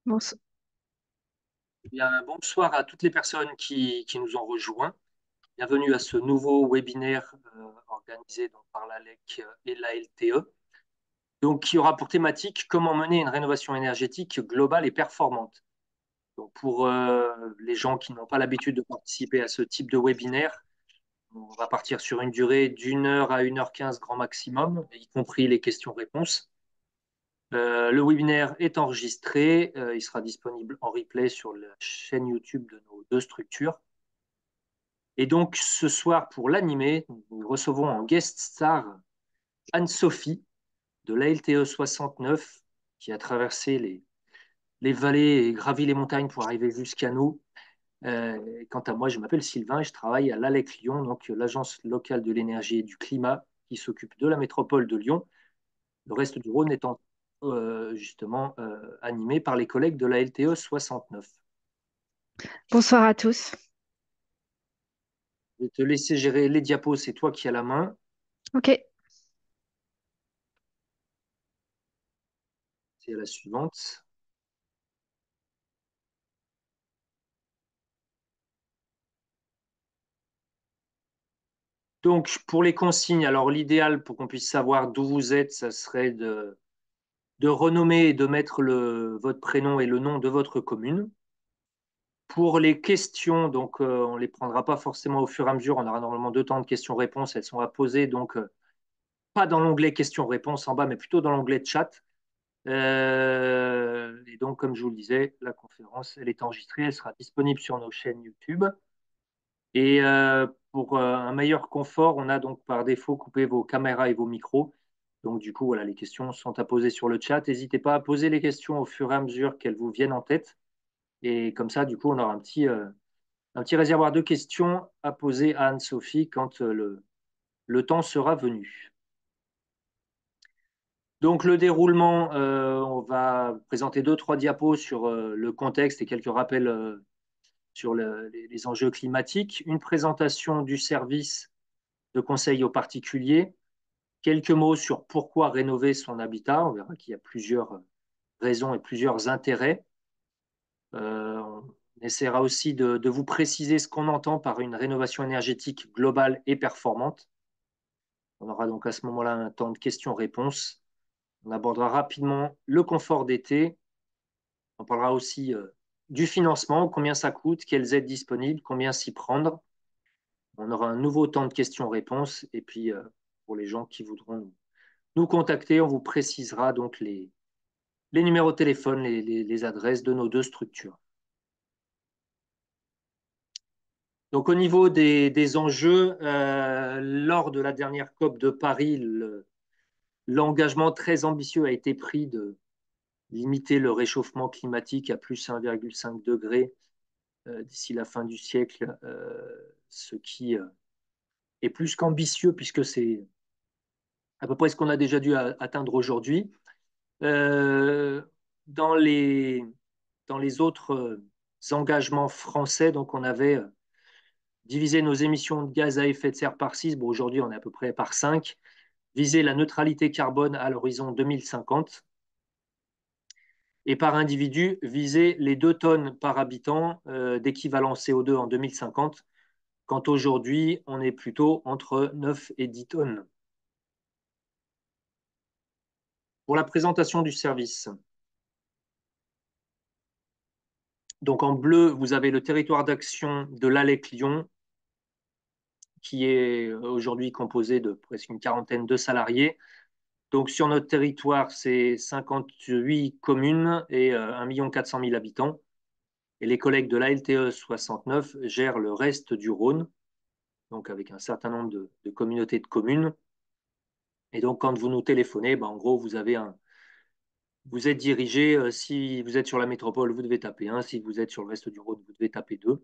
Bonso- Bien, bonsoir à toutes les personnes qui nous ont rejoints. Bienvenue à ce nouveau webinaire organisé donc, par l'ALEC et la LTE, donc, qui aura pour thématique comment mener une rénovation énergétique globale et performante. Donc, pour les gens qui n'ont pas l'habitude de participer à ce type de webinaire, on va partir sur une durée d'1 heure à 1 h 15 grand maximum, y compris les questions-réponses. Le webinaire est enregistré, il sera disponible en replay sur la chaîne YouTube de nos deux structures. Et donc, ce soir, pour l'animer, nous recevons en guest star Anne-Sophie de l'ALTE 69, qui a traversé les vallées et gravi les montagnes pour arriver jusqu'à nous. Quant à moi, je m'appelle Sylvain et je travaille à l'ALEC Lyon, donc l'agence locale de l'énergie et du climat, qui s'occupe de la métropole de Lyon. Le reste du Rhône étant justement animé par les collègues de la LTE 69. Bonsoir à tous. Je vais te laisser gérer les diapos, c'est toi qui as la main. Ok. C'est la suivante. Donc, pour les consignes, alors l'idéal pour qu'on puisse savoir d'où vous êtes, ça serait de renommer et de mettre votre prénom et le nom de votre commune. Pour les questions, donc on ne les prendra pas forcément au fur et à mesure, on aura normalement 2 temps de questions-réponses, elles sont à poser, donc pas dans l'onglet questions-réponses en bas, mais plutôt dans l'onglet chat. Et donc, comme je vous le disais, la conférence, elle est enregistrée, elle sera disponible sur nos chaînes YouTube. Et pour un meilleur confort, on a donc par défaut coupé vos caméras et vos micros. Donc du coup, voilà, les questions sont à poser sur le chat. N'hésitez pas à poser les questions au fur et à mesure qu'elles vous viennent en tête. Et comme ça, du coup, on aura un petit réservoir de questions à poser à Anne-Sophie quand le temps sera venu. Donc le déroulement, on va présenter 2, 3 diapos sur le contexte et quelques rappels sur les enjeux climatiques. Une présentation du service de conseil aux particuliers. Quelques mots sur pourquoi rénover son habitat. On verra qu'il y a plusieurs raisons et plusieurs intérêts. On essaiera aussi de vous préciser ce qu'on entend par une rénovation énergétique globale et performante. On aura donc à ce moment-là un temps de questions-réponses. On abordera rapidement le confort d'été. On parlera aussi du financement, combien ça coûte, quelles aides disponibles, combien s'y prendre. On aura un nouveau temps de questions-réponses. Et puis, pour les gens qui voudront nous contacter, on vous précisera donc les numéros de téléphone, les adresses de nos deux structures. Donc au niveau des enjeux, lors de la dernière COP de Paris, l'engagement très ambitieux a été pris de limiter le réchauffement climatique à plus 1,5 degré d'ici la fin du siècle, ce qui est plus qu'ambitieux puisque c'est à peu près ce qu'on a déjà dû atteindre aujourd'hui. Euh, dans les, dans les autres engagements français, donc on avait divisé nos émissions de gaz à effet de serre par 6. Bon, aujourd'hui, on est à peu près par 5. Viser la neutralité carbone à l'horizon 2050. Et par individu, viser les 2 tonnes par habitant d'équivalent CO2 en 2050, quand aujourd'hui, on est plutôt entre 9 et 10 tonnes. Pour la présentation du service, donc en bleu, vous avez le territoire d'action de l'ALEC Lyon, qui est aujourd'hui composé de presque une quarantaine de salariés. Donc sur notre territoire, c'est 58 communes et 1 400 000 habitants. Et les collègues de l'ALTE 69 gèrent le reste du Rhône, donc avec un certain nombre de communautés de communes. Et donc quand vous nous téléphonez, ben, en gros, vous êtes dirigé, si vous êtes sur la métropole, vous devez taper 1, si vous êtes sur le reste du Rhône, vous devez taper 2.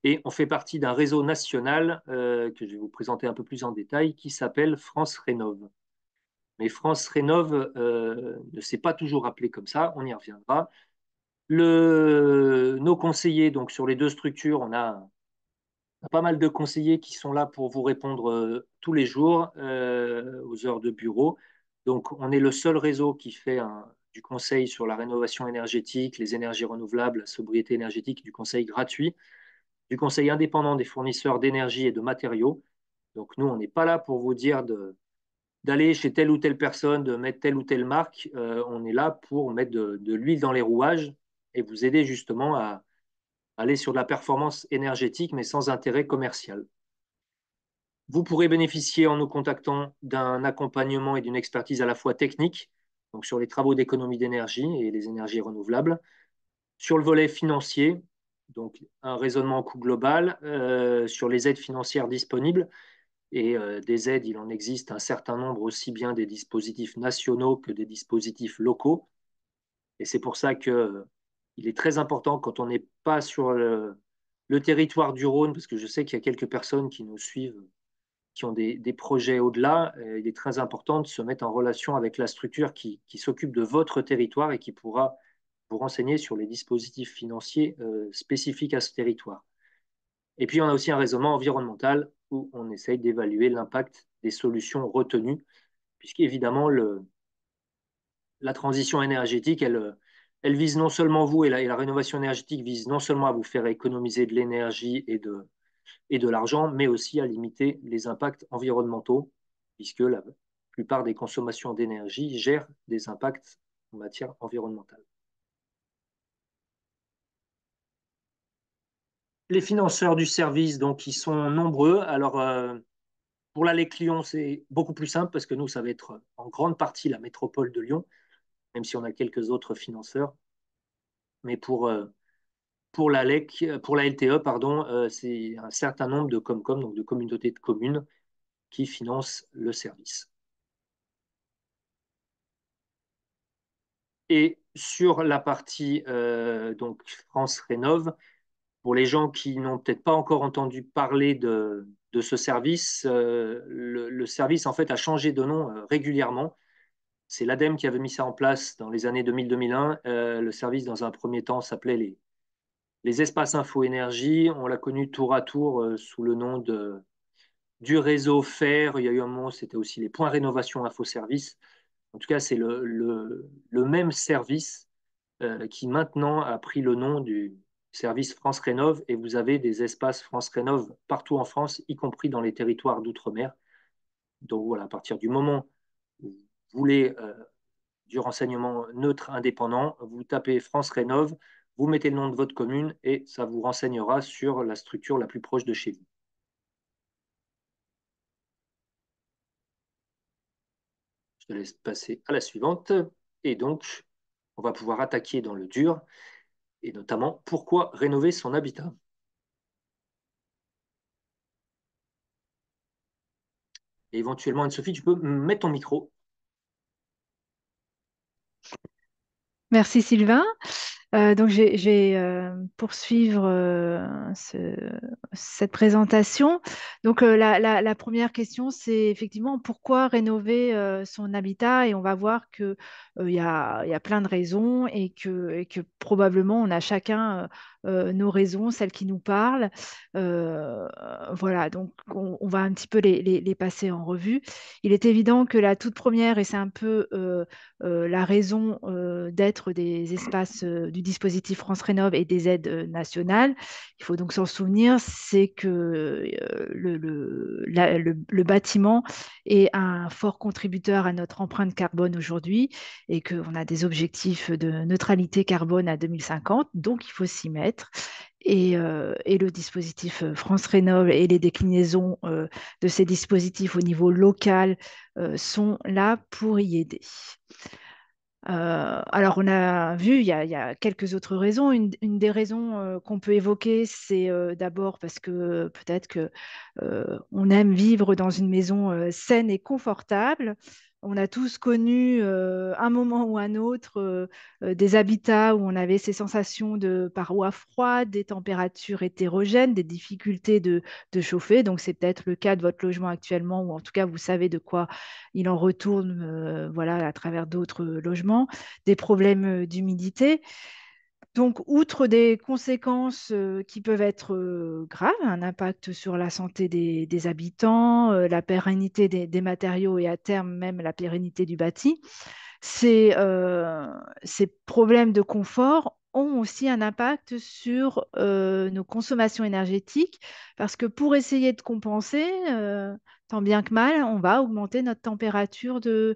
Et on fait partie d'un réseau national que je vais vous présenter un peu plus en détail, qui s'appelle France Rénov'. Mais France Rénov' ne s'est pas toujours appelé comme ça, on y reviendra. Nos conseillers, donc sur les deux structures, on a pas mal de conseillers qui sont là pour vous répondre tous les jours aux heures de bureau. Donc, on est le seul réseau qui fait du conseil sur la rénovation énergétique, les énergies renouvelables, la sobriété énergétique, du conseil gratuit, du conseil indépendant des fournisseurs d'énergie et de matériaux. Donc nous, on n'est pas là pour vous dire d'aller chez telle ou telle personne, de mettre telle ou telle marque. On est là pour mettre de l'huile dans les rouages et vous aider justement à aller sur de la performance énergétique, mais sans intérêt commercial. Vous pourrez bénéficier en nous contactant d'un accompagnement et d'une expertise à la fois technique, donc sur les travaux d'économie d'énergie et les énergies renouvelables, sur le volet financier, donc un raisonnement en coût global, sur les aides financières disponibles, et des aides, il en existe un certain nombre, aussi bien des dispositifs nationaux que des dispositifs locaux. Et c'est pour ça que il est très important quand on n'est pas sur le territoire du Rhône, parce que je sais qu'il y a quelques personnes qui nous suivent, qui ont des projets au-delà, il est très important de se mettre en relation avec la structure qui s'occupe de votre territoire et qui pourra vous renseigner sur les dispositifs financiers spécifiques à ce territoire. Et puis, on a aussi un raisonnement environnemental où on essaye d'évaluer l'impact des solutions retenues, puisqu'évidemment, la transition énergétique, elle vise non seulement vous, et la rénovation énergétique vise non seulement à vous faire économiser de l'énergie et de l'argent, mais aussi à limiter les impacts environnementaux, puisque la plupart des consommations d'énergie gèrent des impacts en matière environnementale. Les financeurs du service, donc, ils sont nombreux. Alors, pour l'Allée Lyon, c'est beaucoup plus simple parce que nous, ça va être en grande partie la métropole de Lyon, même si on a quelques autres financeurs. Mais pour la LTE, pardon, c'est un certain nombre de Comcom, donc de communautés de communes, qui financent le service. Et sur la partie donc France Rénov, pour les gens qui n'ont peut-être pas encore entendu parler de ce service, le service en fait a changé de nom régulièrement. C'est l'ADEME qui avait mis ça en place dans les années 2000-2001. Le service, dans un premier temps, s'appelait les espaces info énergie. On l'a connu tour à tour sous le nom du réseau FAIR. Il y a eu un moment, c'était aussi les points rénovation info service. En tout cas, c'est le même service qui maintenant a pris le nom du service France Rénov. Et vous avez des espaces France Rénov partout en France, y compris dans les territoires d'outre-mer. Donc voilà, à partir du moment où vous voulez du renseignement neutre indépendant, vous tapez France Rénov, vous mettez le nom de votre commune et ça vous renseignera sur la structure la plus proche de chez vous. Je te laisse passer à la suivante. Et donc, on va pouvoir attaquer dans le dur, et notamment pourquoi rénover son habitat. Et éventuellement, Anne-Sophie, tu peux mettre ton micro. Merci Sylvain. Donc, je vais poursuivre cette présentation. Donc, la première question, c'est effectivement pourquoi rénover son habitat? Et on va voir que il y a plein de raisons et que probablement on a chacun nos raisons, celles qui nous parlent. Euh, voilà, donc on va un petit peu les passer en revue. Il est évident que la toute première, et c'est un peu la raison d'être des espaces du dispositif France Rénov et des aides nationales, il faut donc s'en souvenir, c'est que le bâtiment est un fort contributeur à notre empreinte carbone aujourd'hui et qu'on a des objectifs de neutralité carbone à 2050, donc il faut s'y mettre. Et le dispositif France Rénov et les déclinaisons de ces dispositifs au niveau local sont là pour y aider. Alors, on a vu, il y a quelques autres raisons. Une des raisons qu'on peut évoquer, c'est d'abord parce que peut-être que on aime vivre dans une maison saine et confortable. On a tous connu un moment ou un autre des habitats où on avait ces sensations de parois froides, des températures hétérogènes, des difficultés de chauffer. Donc, c'est peut-être le cas de votre logement actuellement, ou en tout cas, vous savez de quoi il en retourne voilà, à travers d'autres logements, des problèmes d'humidité. Donc, outre des conséquences qui peuvent être graves, un impact sur la santé des habitants, la pérennité des matériaux et à terme même la pérennité du bâti, ces problèmes de confort ont aussi un impact sur nos consommations énergétiques parce que pour essayer de compenser, tant bien que mal, on va augmenter notre température de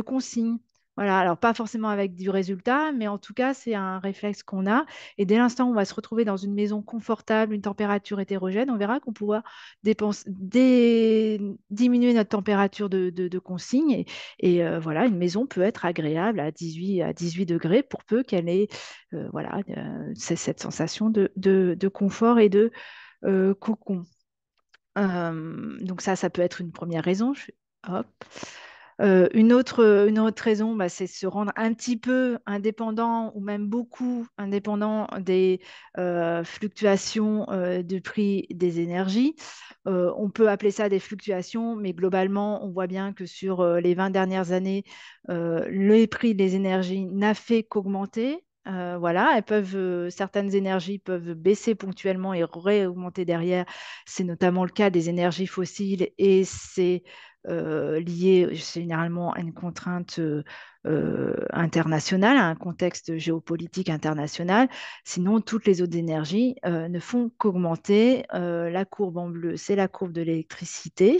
consigne. Voilà, alors pas forcément avec du résultat, mais en tout cas, c'est un réflexe qu'on a. Et dès l'instant où on va se retrouver dans une maison confortable, une température hétérogène, on verra qu'on pourra diminuer notre température de consigne. Voilà, une maison peut être agréable à 18 degrés pour peu qu'elle ait voilà, c'est cette sensation de confort et de cocon. Donc ça peut être une première raison. Hop. Une autre raison, bah, c'est se rendre un petit peu indépendant ou même beaucoup indépendant des fluctuations du prix des énergies. On peut appeler ça des fluctuations, mais globalement, on voit bien que sur les 20 dernières années, les prix des énergies n'a fait qu'augmenter. Voilà, certaines énergies peuvent baisser ponctuellement et réaugmenter derrière. C'est notamment le cas des énergies fossiles et c'est lié généralement à une contrainte internationale, à un contexte géopolitique international. Sinon, toutes les autres énergies ne font qu'augmenter. La courbe en bleu, c'est la courbe de l'électricité,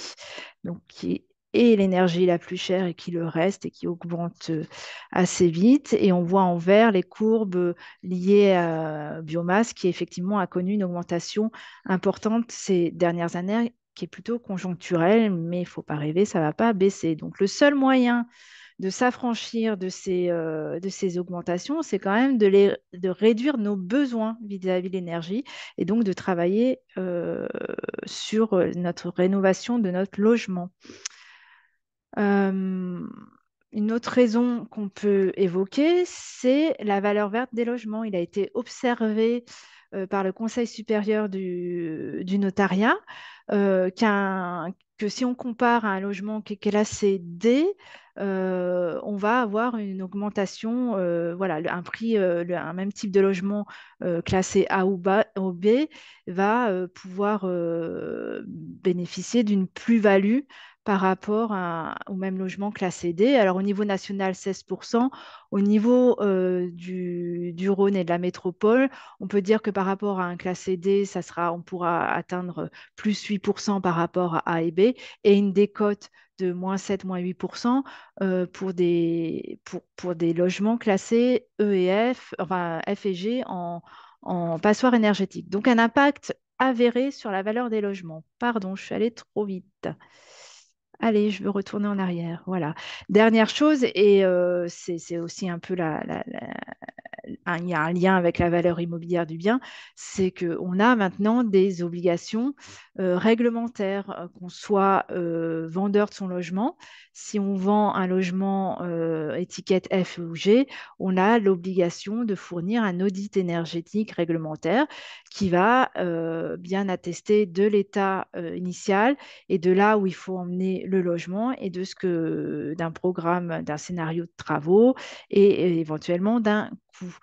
donc qui est l'énergie la plus chère et qui le reste et qui augmente assez vite. Et on voit en vert les courbes liées à biomasse qui effectivement a connu une augmentation importante ces dernières années qui est plutôt conjoncturelle, mais il ne faut pas rêver, ça ne va pas baisser. Donc le seul moyen de s'affranchir de ces augmentations, c'est quand même de réduire nos besoins vis-à-vis de l'énergie et donc de travailler sur notre rénovation de notre logement. Euh, une autre raison qu'on peut évoquer, c'est la valeur verte des logements. Il a été observé par le Conseil supérieur du notariat que si on compare à un logement qui est classé D, on va avoir une augmentation, voilà, un prix, un même type de logement classé A ou B va pouvoir bénéficier d'une plus-value par rapport au même logement classé D. Alors au niveau national, 16%. Au niveau du Rhône et de la métropole, on peut dire que par rapport à un classé D, on pourra atteindre plus 8% par rapport à A et B, et une décote de moins 7, moins 8% pour des logements classés E et F, enfin F et G en passoire énergétique. Donc un impact avéré sur la valeur des logements. Pardon, je suis allée trop vite. Allez, je veux retourner en arrière. Voilà. Dernière chose, et c'est aussi un peu il y a un lien avec la valeur immobilière du bien, c'est qu'on a maintenant des obligations réglementaires, qu'on soit vendeur de son logement. Si on vend un logement étiquette F ou G, on a l'obligation de fournir un audit énergétique réglementaire qui va bien attester de l'état initial et de là où il faut emmener le logement et d'un programme, d'un scénario de travaux et éventuellement d'un coût.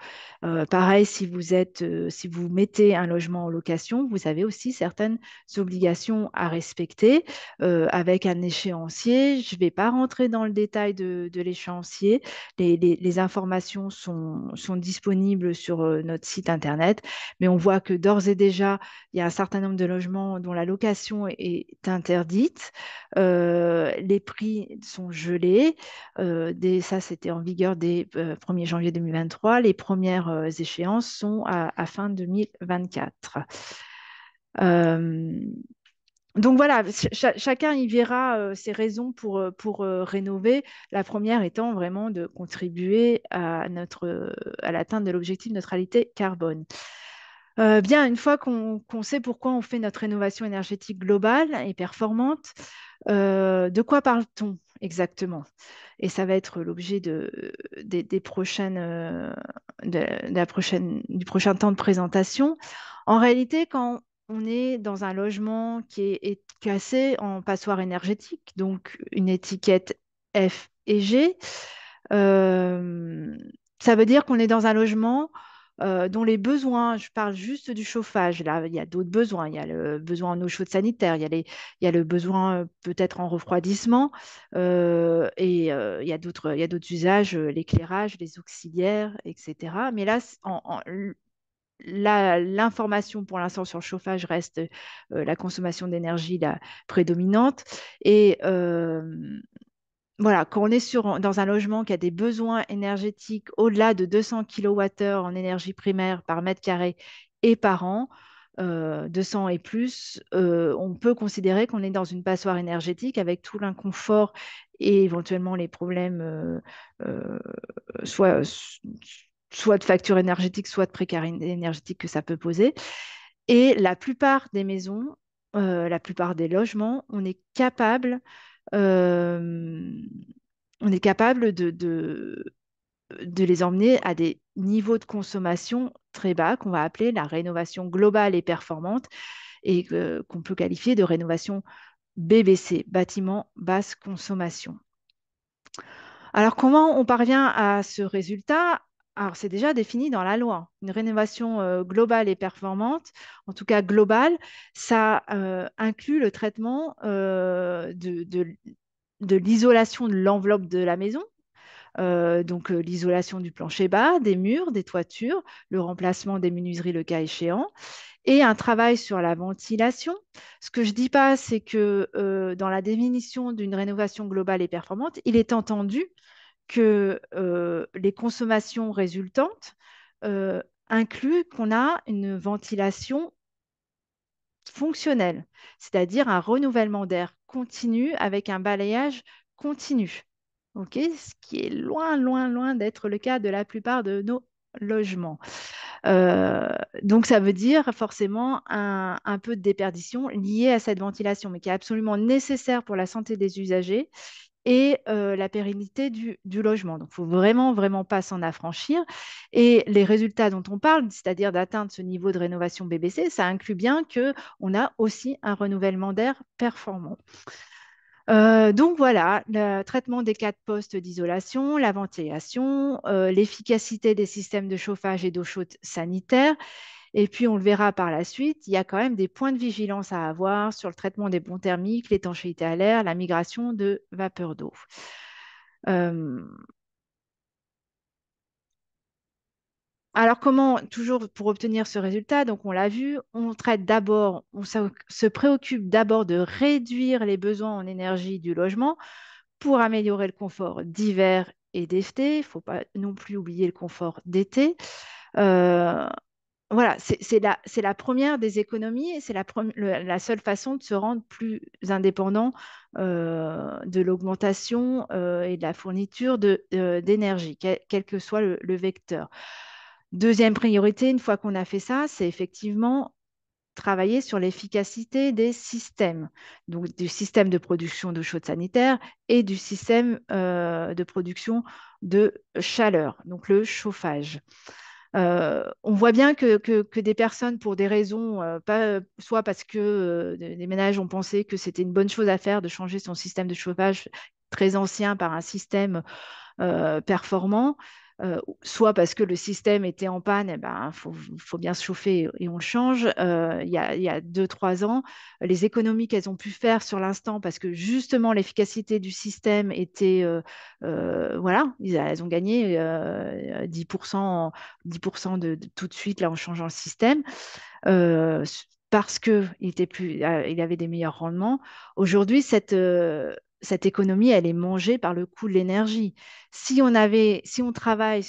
Pareil, si vous mettez un logement en location, vous avez aussi certaines obligations à respecter avec un échéancier. Je ne vais pas rentrer dans le détail de l'échéancier. Les informations sont disponibles sur notre site internet, mais on voit que d'ores et déjà, il y a un certain nombre de logements dont la location est interdite. Les prix sont gelés. Ça, c'était en vigueur dès 1er janvier 2023. Les premières échéances sont à fin 2024. Euh, donc voilà, chacun y verra ses raisons pour rénover. La première étant vraiment de contribuer à l'atteinte de l'objectif de neutralité carbone. Bien, une fois qu'on sait pourquoi on fait notre rénovation énergétique globale et performante, de quoi parle-t-on exactement? Et ça va être l'objet des prochaines, du prochain temps de présentation. En réalité, quand on est dans un logement qui est classé en passoire énergétique, donc une étiquette F et G, euh, ça veut dire qu'on est dans un logement dont les besoins, je parle juste du chauffage, là, il y a d'autres besoins. Il y a le besoin en eau chaude sanitaire, il y a le besoin peut-être en refroidissement, il y a d'autres usages, l'éclairage, les auxiliaires, etc. Mais là, l'information pour l'instant sur le chauffage reste la consommation d'énergie la prédominante. Et voilà, quand on est dans un logement qui a des besoins énergétiques au-delà de 200 kWh en énergie primaire par mètre carré et par an, 200 et plus, on peut considérer qu'on est dans une passoire énergétique avec tout l'inconfort et éventuellement les problèmes, euh, soit, soit de facture énergétique, soit de précarité énergétique que ça peut poser. Et la plupart des maisons, la plupart des logements, euh, on est capable de les emmener à des niveaux de consommation très bas qu'on va appeler la rénovation globale et performante et qu'on peut qualifier de rénovation BBC, bâtiment basse consommation. Alors, comment on parvient à ce résultat? Alors, c'est déjà défini dans la loi. Une rénovation globale et performante, en tout cas globale, ça inclut le traitement de l'isolation de l'enveloppe de la maison, donc l'isolation du plancher bas, des murs, des toitures, le remplacement des menuiseries le cas échéant, et un travail sur la ventilation. Ce que je ne dis pas, c'est que dans la définition d'une rénovation globale et performante, il est entendu que les consommations résultantes euh, incluent qu'on a une ventilation fonctionnelle, c'est-à-dire un renouvellement d'air continu avec un balayage continu. Ok, ce qui est loin, loin, loin d'être le cas de la plupart de nos logements. Euh, donc, ça veut dire forcément un peu de déperdition liée à cette ventilation, mais qui est absolument nécessaire pour la santé des usagers et la pérennité du logement. Donc, il ne faut vraiment, vraiment pas s'en affranchir. Et les résultats dont on parle, c'est-à-dire d'atteindre ce niveau de rénovation BBC, ça inclut bien qu'on a aussi un renouvellement d'air performant. Donc voilà, le traitement des quatre postes d'isolation, la ventilation, l'efficacité des systèmes de chauffage et d'eau chaude sanitaire. Et puis, on le verra par la suite, il y a quand même des points de vigilance à avoir sur le traitement des bons thermiques, l'étanchéité à l'air, la migration de vapeur d'eau. Euh, alors, comment, toujours pour obtenir ce résultat, donc on l'a vu, on traite d'abord, se préoccupe d'abord de réduire les besoins en énergie du logement pour améliorer le confort d'hiver et d'été. Il ne faut pas non plus oublier le confort d'été. Euh, voilà, c'est la première des économies et c'est la seule façon de se rendre plus indépendant de l'augmentation et de la fourniture d'énergie, quel que soit le vecteur. Deuxième priorité, une fois qu'on a fait ça, c'est effectivement travailler sur l'efficacité des systèmes, donc du système de production d'eau chaude sanitaire et du système de production de chaleur, donc le chauffage. On voit bien que des personnes, pour des raisons, pas, soit parce que des ménages ont pensé que c'était une bonne chose à faire de changer son système de chauffage très ancien par un système performant, soit parce que le système était en panne, eh ben, faut bien se chauffer et on le change. Il y a 2, 3 ans, les économies qu'elles ont pu faire sur l'instant, parce que justement l'efficacité du système était, voilà, elles ont gagné 10%, 10% tout de suite là en changeant le système euh, parce qu'il il avait des meilleurs rendements. Aujourd'hui, cette économie, elle est mangée par le coût de l'énergie. Si on travaille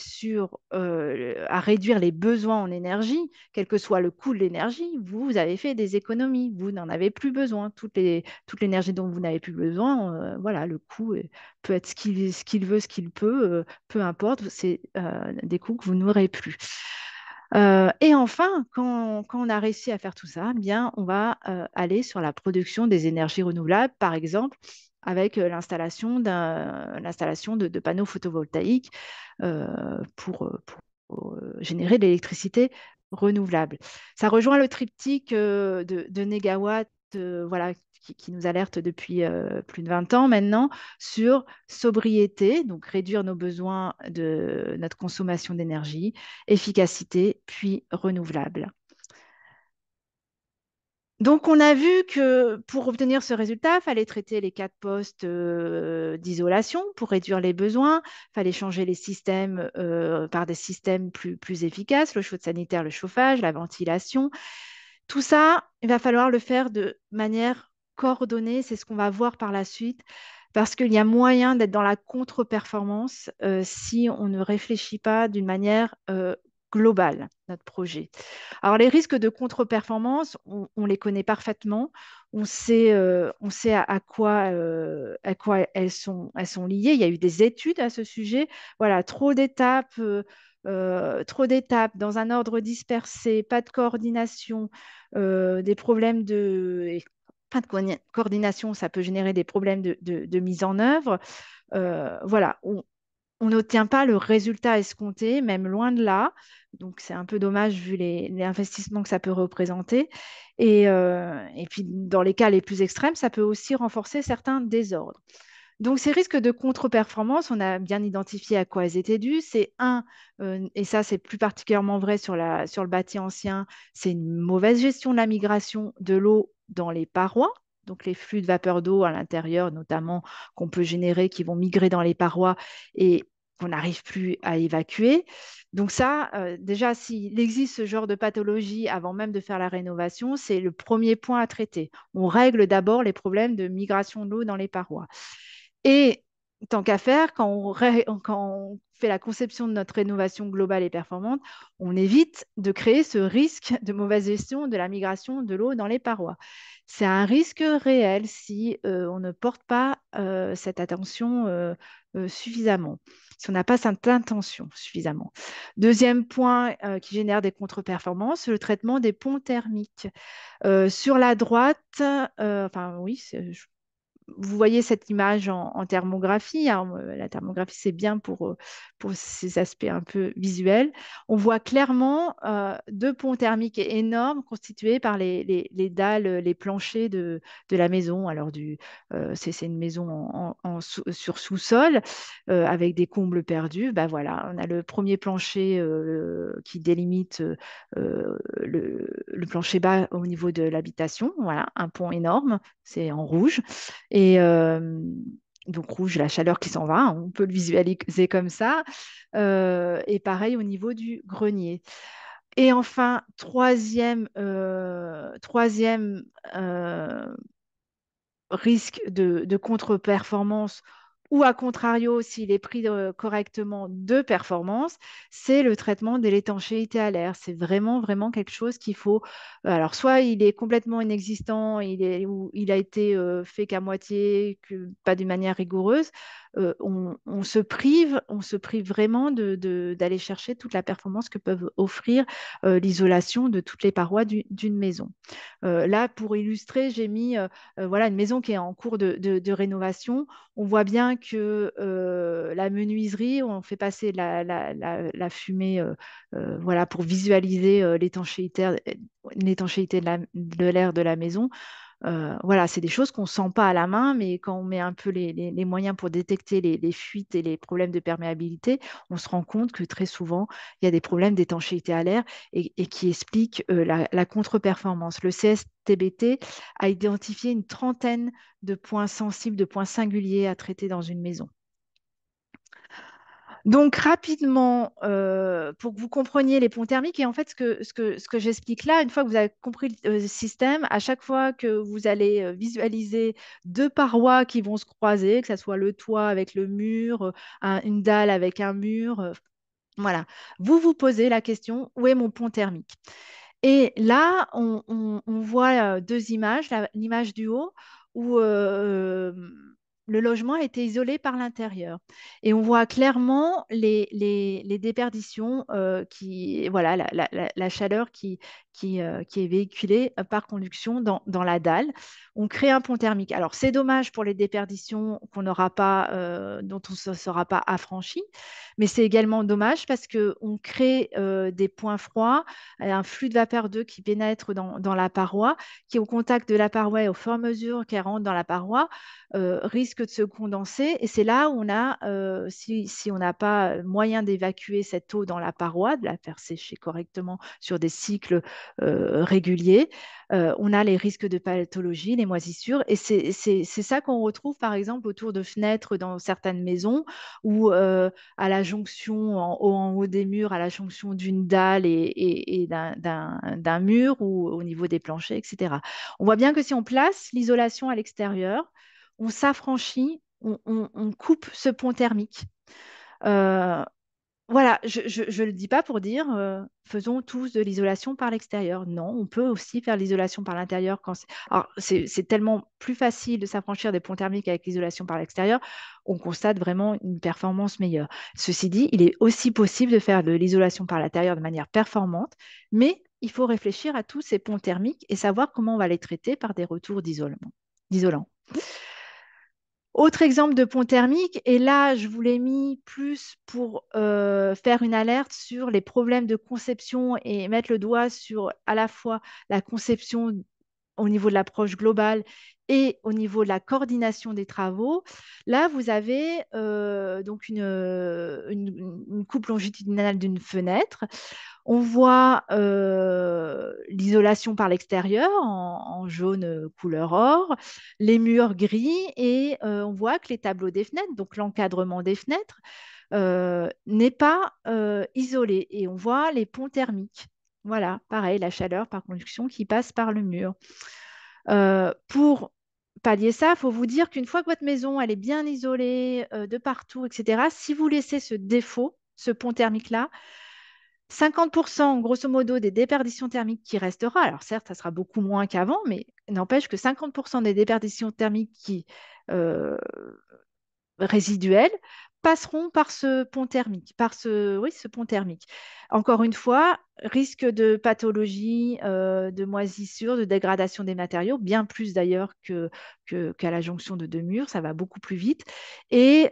à réduire les besoins en énergie, quel que soit le coût de l'énergie, vous avez fait des économies. Vous n'en avez plus besoin. Toute l'énergie dont vous n'avez plus besoin, voilà, le coût peut être ce qu'il veut, ce qu'il peut, peu importe, c'est des coûts que vous n'aurez plus. Et enfin, quand on a réussi à faire tout ça, eh bien, on va aller sur la production des énergies renouvelables, par exemple, avec l'installation de panneaux photovoltaïques pour générer de l'électricité renouvelable. Ça rejoint le triptyque de négawatts voilà, qui nous alerte depuis plus de 20 ans maintenant sur sobriété, donc réduire nos besoins de notre consommation d'énergie, efficacité, puis renouvelable. Donc, on a vu que pour obtenir ce résultat, il fallait traiter les 4 postes d'isolation pour réduire les besoins. Il fallait changer les systèmes par des systèmes plus efficaces, le chaude sanitaire, le chauffage, la ventilation. Tout ça, il va falloir le faire de manière coordonnée. C'est ce qu'on va voir par la suite. Parce qu'il y a moyen d'être dans la contre-performance si on ne réfléchit pas d'une manière globale, notre projet. Alors, les risques de contre-performance, on les connaît parfaitement. On sait à quoi elles sont liées. Il y a eu des études à ce sujet. Voilà, trop d'étapes dans un ordre dispersé, pas de coordination, des problèmes de... Pas de coordination, ça peut générer des problèmes de mise en œuvre. Voilà, on n'obtient pas le résultat escompté, même loin de là. Donc, c'est un peu dommage vu les investissements que ça peut représenter. Et puis, dans les cas les plus extrêmes, ça peut aussi renforcer certains désordres. Donc, ces risques de contre-performance, on a bien identifié à quoi ils étaient dus. C'est et ça c'est plus particulièrement vrai sur le bâti ancien, c'est une mauvaise gestion de la migration de l'eau dans les parois. Donc, les flux de vapeur d'eau à l'intérieur, notamment, qu'on peut générer, qui vont migrer dans les parois et qu'on n'arrive plus à évacuer. Donc ça, déjà, s'il existe ce genre de pathologie avant même de faire la rénovation, c'est le premier point à traiter. On règle d'abord les problèmes de migration de l'eau dans les parois. Et tant qu'à faire, quand on fait la conception de notre rénovation globale et performante, on évite de créer ce risque de mauvaise gestion de la migration de l'eau dans les parois. C'est un risque réel si on ne porte pas cette attention suffisamment, si on n'a pas cette intention suffisamment. Deuxième point qui génère des contre-performances, le traitement des ponts thermiques. Sur la droite, enfin oui, vous voyez cette image en thermographie. Alors, la thermographie, c'est bien pour ces aspects un peu visuels. On voit clairement 2 ponts thermiques énormes constitués par les dalles, les planchers de la maison. Alors, c'est une maison sur sous-sol avec des combles perdus. Ben voilà, on a le premier plancher qui délimite le plancher bas au niveau de l'habitation. Voilà, un pont énorme, c'est en rouge. Et donc rouge, la chaleur qui s'en va, hein, on peut le visualiser comme ça. Et pareil au niveau du grenier. Et enfin, troisième risque de contre-performance ou à contrario, s'il est pris correctement de performance, c'est le traitement de l'étanchéité à l'air. C'est vraiment, vraiment quelque chose qu'il faut. Alors, soit il est complètement inexistant, ou il a été fait qu'à moitié, pas d'une manière rigoureuse. On se prive vraiment d'aller chercher toute la performance que peuvent offrir l'isolation de toutes les parois d'une maison. Là, pour illustrer, j'ai mis voilà, une maison qui est en cours de rénovation. On voit bien que la menuiserie, on fait passer la fumée voilà, pour visualiser l'étanchéité de l'air de la maison. Voilà, c'est des choses qu'on ne sent pas à la main, mais quand on met un peu les moyens pour détecter les fuites et les problèmes de perméabilité, on se rend compte que très souvent, il y a des problèmes d'étanchéité à l'air et qui expliquent la contre-performance. Le CSTBT a identifié une trentaine de points sensibles, de points singuliers à traiter dans une maison. Donc, rapidement, pour que vous compreniez les ponts thermiques, et en fait, ce que j'explique là, une fois que vous avez compris le système, à chaque fois que vous allez visualiser 2 parois qui vont se croiser, que ce soit le toit avec le mur, une dalle avec un mur, voilà, vous vous posez la question, où est mon pont thermique? Et là, on voit 2 images, l'image du haut, où le logement a été isolé par l'intérieur. Et on voit clairement les déperditions voilà, la chaleur qui est véhiculée par conduction dans la dalle. On crée un pont thermique. Alors, c'est dommage pour les déperditions qu'on n'aura pas, dont on ne sera pas affranchi, mais c'est également dommage parce qu'on crée des points froids, un flux de vapeur d'eau qui pénètre dans la paroi, qui, au contact de la paroi et au fur et à mesure qu'elle rentre dans la paroi, risque de se condenser. Et c'est là où si on n'a pas moyen d'évacuer cette eau dans la paroi, de la faire sécher correctement sur des cycles réguliers, on a les risques de pathologie, les moisissures. Et c'est ça qu'on retrouve, par exemple, autour de fenêtres dans certaines maisons ou à la jonction, en haut des murs, à la jonction d'une dalle et d'un mur ou au niveau des planchers, etc. On voit bien que si on place l'isolation à l'extérieur, on s'affranchit, on coupe ce pont thermique. Euh, voilà, je ne le dis pas pour dire faisons tous de l'isolation par l'extérieur. Non, on peut aussi faire l'isolation par l'intérieur. Alors, c'est tellement plus facile de s'affranchir des ponts thermiques avec l'isolation par l'extérieur, on constate vraiment une performance meilleure. Ceci dit, il est aussi possible de faire de l'isolation par l'intérieur de manière performante, mais il faut réfléchir à tous ces ponts thermiques et savoir comment on va les traiter par des retours d'isolant. Autre exemple de pont thermique, et là, je vous l'ai mis plus pour faire une alerte sur les problèmes de conception et mettre le doigt sur à la fois la conception au niveau de l'approche globale et au niveau de la coordination des travaux. Là, vous avez donc une coupe longitudinale d'une fenêtre. On voit l'isolation par l'extérieur en jaune couleur or, les murs gris et on voit que les tableaux des fenêtres, donc l'encadrement des fenêtres, n'est pas isolé et on voit les ponts thermiques. Voilà, pareil, la chaleur par conduction qui passe par le mur. Pour pallier ça, il faut vous dire qu'une fois que votre maison elle est bien isolée de partout, etc., si vous laissez ce défaut, ce pont thermique-là, 50% grosso modo des déperditions thermiques qui restera, alors certes, ça sera beaucoup moins qu'avant, mais n'empêche que 50% des déperditions thermiques qui résiduelles passeront par ce pont thermique, oui, ce pont thermique. Encore une fois, risque de pathologie, de moisissure, de dégradation des matériaux, bien plus d'ailleurs qu'à la jonction de deux murs, ça va beaucoup plus vite. Et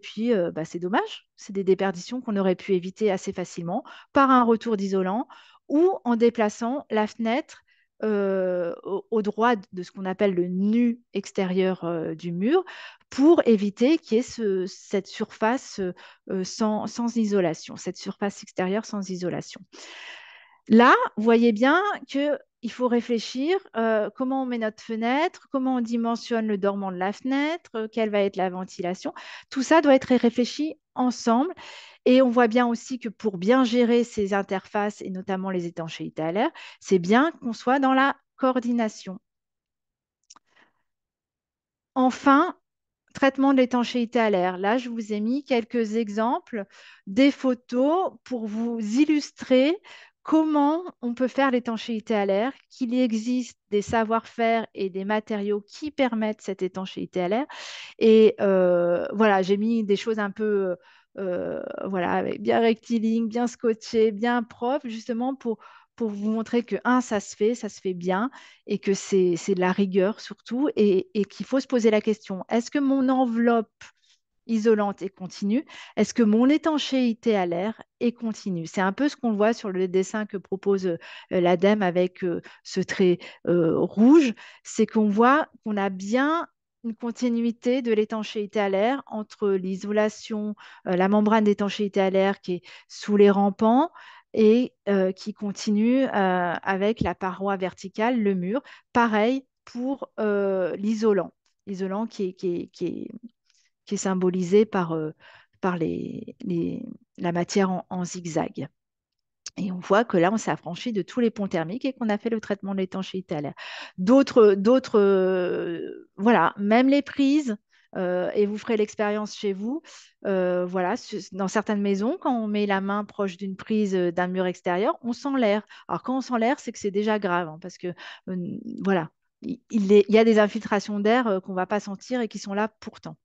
puis, bah, c'est dommage, c'est des déperditions qu'on aurait pu éviter assez facilement par un retour d'isolant ou en déplaçant la fenêtre au droit de ce qu'on appelle le nu extérieur du mur pour éviter qu'il y ait cette surface sans isolation, cette surface extérieure sans isolation. Là, vous voyez bien qu'il faut réfléchir comment on met notre fenêtre, comment on dimensionne le dormant de la fenêtre, quelle va être la ventilation. Tout ça doit être réfléchi ensemble. Et on voit bien aussi que pour bien gérer ces interfaces et notamment les étanchéités à l'air, c'est bien qu'on soit dans la coordination. Enfin, traitement de l'étanchéité à l'air. Là, je vous ai mis quelques exemples, des photos pour vous illustrer comment on peut faire l'étanchéité à l'air, qu'il existe des savoir-faire et des matériaux qui permettent cette étanchéité à l'air. Et voilà, j'ai mis des choses un peu voilà, bien rectilignes, bien scotchées, bien propres, justement pour vous montrer que, un, ça se fait bien, et que c'est de la rigueur surtout, et qu'il faut se poser la question, est-ce que mon enveloppe isolante et continue, est-ce que mon étanchéité à l'air est continue? C'est un peu ce qu'on voit sur le dessin que propose l'ADEME avec ce trait rouge, c'est qu'on voit qu'on a bien une continuité de l'étanchéité à l'air entre l'isolation, la membrane d'étanchéité à l'air qui est sous les rampants et qui continue avec la paroi verticale, le mur. Pareil pour l'isolant qui est symbolisé par la matière en zigzag. Et on voit que là, on s'est affranchi de tous les ponts thermiques et qu'on a fait le traitement de l'étanchéité à l'air. Voilà, même les prises, et vous ferez l'expérience chez vous. Voilà, dans certaines maisons, quand on met la main proche d'une prise d'un mur extérieur, on sent l'air. Alors quand on sent l'air, c'est que c'est déjà grave, hein, parce que voilà, il y a des infiltrations d'air qu'on ne va pas sentir et qui sont là pourtant.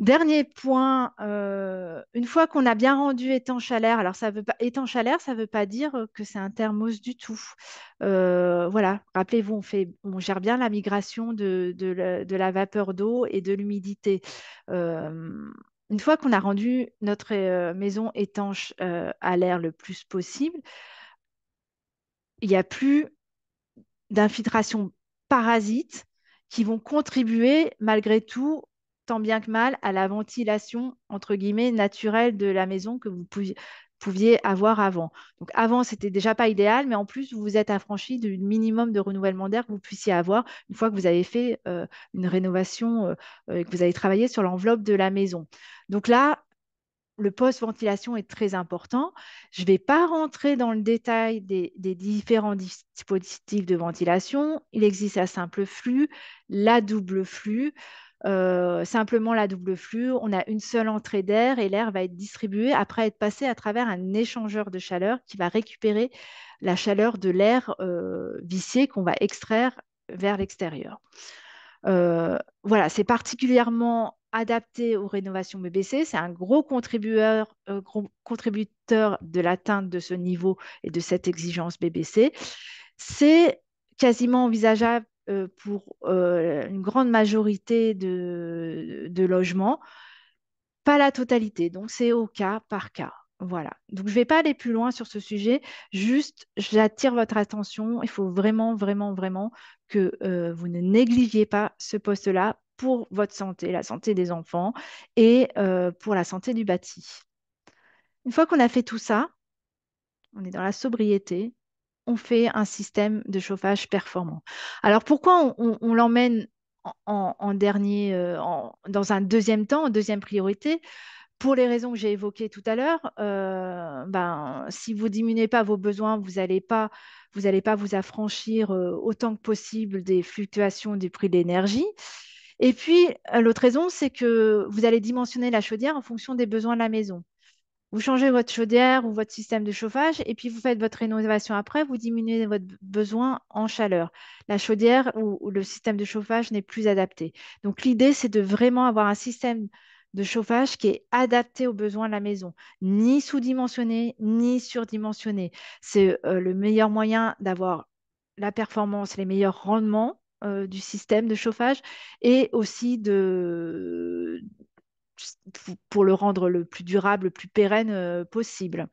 Dernier point, une fois qu'on a bien rendu étanche à l'air, alors ça veut pas, étanche à l'air, ça ne veut pas dire que c'est un thermos du tout. Voilà, rappelez-vous, on gère bien la migration de la vapeur d'eau et de l'humidité. Euh, une fois qu'on a rendu notre maison étanche à l'air le plus possible, il n'y a plus d'infiltration parasites qui vont contribuer malgré tout, tant bien que mal, à la ventilation, entre guillemets, naturelle de la maison que vous pouviez avoir avant. Donc avant, c'était déjà pas idéal, mais en plus, vous vous êtes affranchi du minimum de renouvellement d'air que vous puissiez avoir une fois que vous avez fait une rénovation et que vous avez travaillé sur l'enveloppe de la maison. Donc là, le post-ventilation est très important. Je ne vais pas rentrer dans le détail des différents dispositifs de ventilation. Il existe la simple flux, la double flux. Simplement la double flux, on a une seule entrée d'air et l'air va être distribué après être passé à travers un échangeur de chaleur qui va récupérer la chaleur de l'air vicié qu'on va extraire vers l'extérieur. Voilà, c'est particulièrement adapté aux rénovations BBC. C'est un gros contributeur de l'atteinte de ce niveau et de cette exigence BBC. C'est quasiment envisageable pour une grande majorité de logements. Pas la totalité, donc c'est au cas par cas. Voilà. Donc je ne vais pas aller plus loin sur ce sujet, juste j'attire votre attention. Il faut vraiment, vraiment, vraiment que vous ne négligiez pas ce poste-là pour votre santé, la santé des enfants et pour la santé du bâti. Une fois qu'on a fait tout ça, on est dans la sobriété, on fait un système de chauffage performant. Alors pourquoi on l'emmène en dernier, dans un deuxième temps, en deuxième priorité? Pour les raisons que j'ai évoquées tout à l'heure, ben, si vous diminuez pas vos besoins, vous allez pas vous affranchir autant que possible des fluctuations du prix de l'énergie. Et puis, l'autre raison, c'est que vous allez dimensionner la chaudière en fonction des besoins de la maison. Vous changez votre chaudière ou votre système de chauffage et puis vous faites votre rénovation après, vous diminuez votre besoin en chaleur. La chaudière ou le système de chauffage n'est plus adapté. Donc l'idée, c'est de vraiment avoir un système de chauffage qui est adapté aux besoins de la maison, ni sous-dimensionné, ni surdimensionné. C'est le meilleur moyen d'avoir la performance, les meilleurs rendements du système de chauffage et aussi pour le rendre le plus durable, le plus pérenne possible.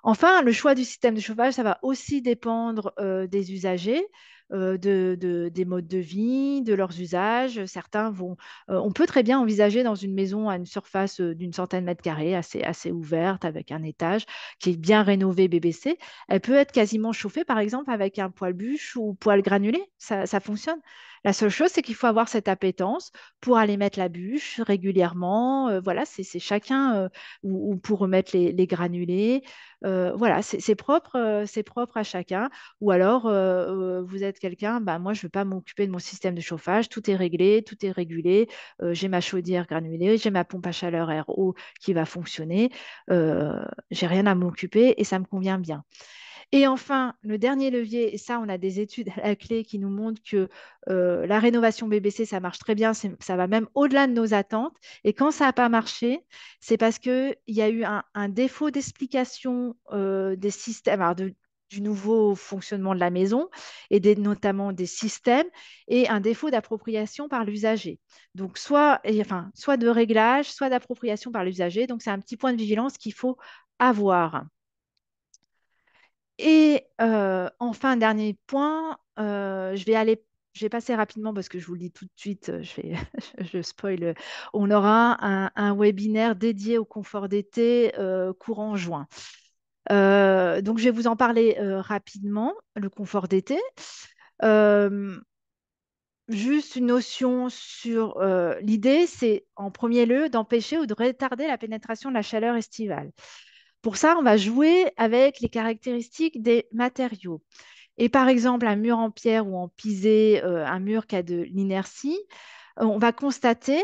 Enfin, le choix du système de chauffage, ça va aussi dépendre des usagers, des modes de vie, de leurs usages. On peut très bien envisager dans une maison à une surface d'une centaine de mètres carrés, assez ouverte, avec un étage qui est bien rénové BBC. Elle peut être quasiment chauffée, par exemple, avec un poêle bûche ou poêle granulé. Ça fonctionne. La seule chose, c'est qu'il faut avoir cette appétence pour aller mettre la bûche régulièrement. Voilà, c'est chacun, ou pour remettre les granulés. Voilà, c'est propre à chacun. Ou alors, vous êtes quelqu'un, bah, moi, je ne veux pas m'occuper de mon système de chauffage, tout est réglé, tout est régulé, j'ai ma chaudière granulée, j'ai ma pompe à chaleur RO qui va fonctionner, j'ai rien à m'occuper et ça me convient bien. Et enfin, le dernier levier, et ça, on a des études à la clé qui nous montrent que la rénovation BBC, ça marche très bien, ça va même au-delà de nos attentes. Et quand ça n'a pas marché, c'est parce qu'il y a eu un défaut d'explication des systèmes, du nouveau fonctionnement de la maison et notamment des systèmes et un défaut d'appropriation par l'usager. Donc, soit de réglage, soit d'appropriation par l'usager. Donc, c'est un petit point de vigilance qu'il faut avoir. Et enfin, dernier point, je vais passer rapidement parce que je vous le dis tout de suite, je spoil. On aura un webinaire dédié au confort d'été courant juin. Donc, je vais vous en parler rapidement, le confort d'été. Euh, Juste une notion sur l'idée, c'est en premier lieu d'empêcher ou de retarder la pénétration de la chaleur estivale. Pour ça, on va jouer avec les caractéristiques des matériaux. Et par exemple, un mur en pierre ou en pisé, un mur qui a de l'inertie, on va constater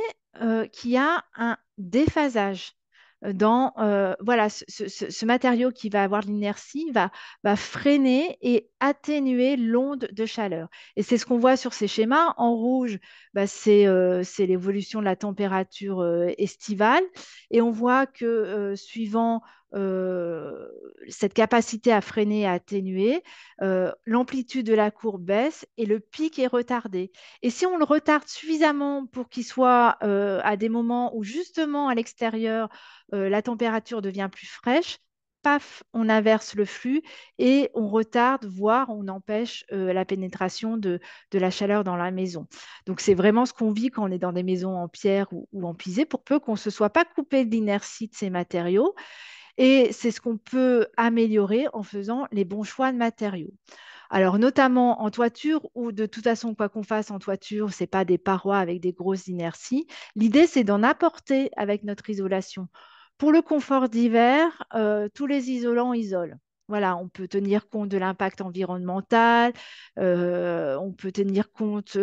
qu'il y a un déphasage. voilà, ce matériau qui va avoir de l'inertie va freiner et atténuer l'onde de chaleur. Et c'est ce qu'on voit sur ces schémas. En rouge, c'est l'évolution de la température estivale. Et on voit que suivant euh, cette capacité à freiner et à atténuer, l'amplitude de la courbe baisse et le pic est retardé. Et si on le retarde suffisamment pour qu'il soit à des moments où justement à l'extérieur, la température devient plus fraîche, paf, on inverse le flux et on retarde, voire on empêche la pénétration de la chaleur dans la maison. Donc c'est vraiment ce qu'on vit quand on est dans des maisons en pierre ou en pisé, pour peu qu'on ne se soit pas coupé de l'inertie de ces matériaux. Et c'est ce qu'on peut améliorer en faisant les bons choix de matériaux. Alors, notamment en toiture, ou de toute façon, quoi qu'on fasse en toiture, ce n'est pas des parois avec des grosses inerties. L'idée, c'est d'en apporter avec notre isolation. Pour le confort d'hiver, tous les isolants isolent. Voilà, on peut tenir compte de l'impact environnemental, on peut tenir compte,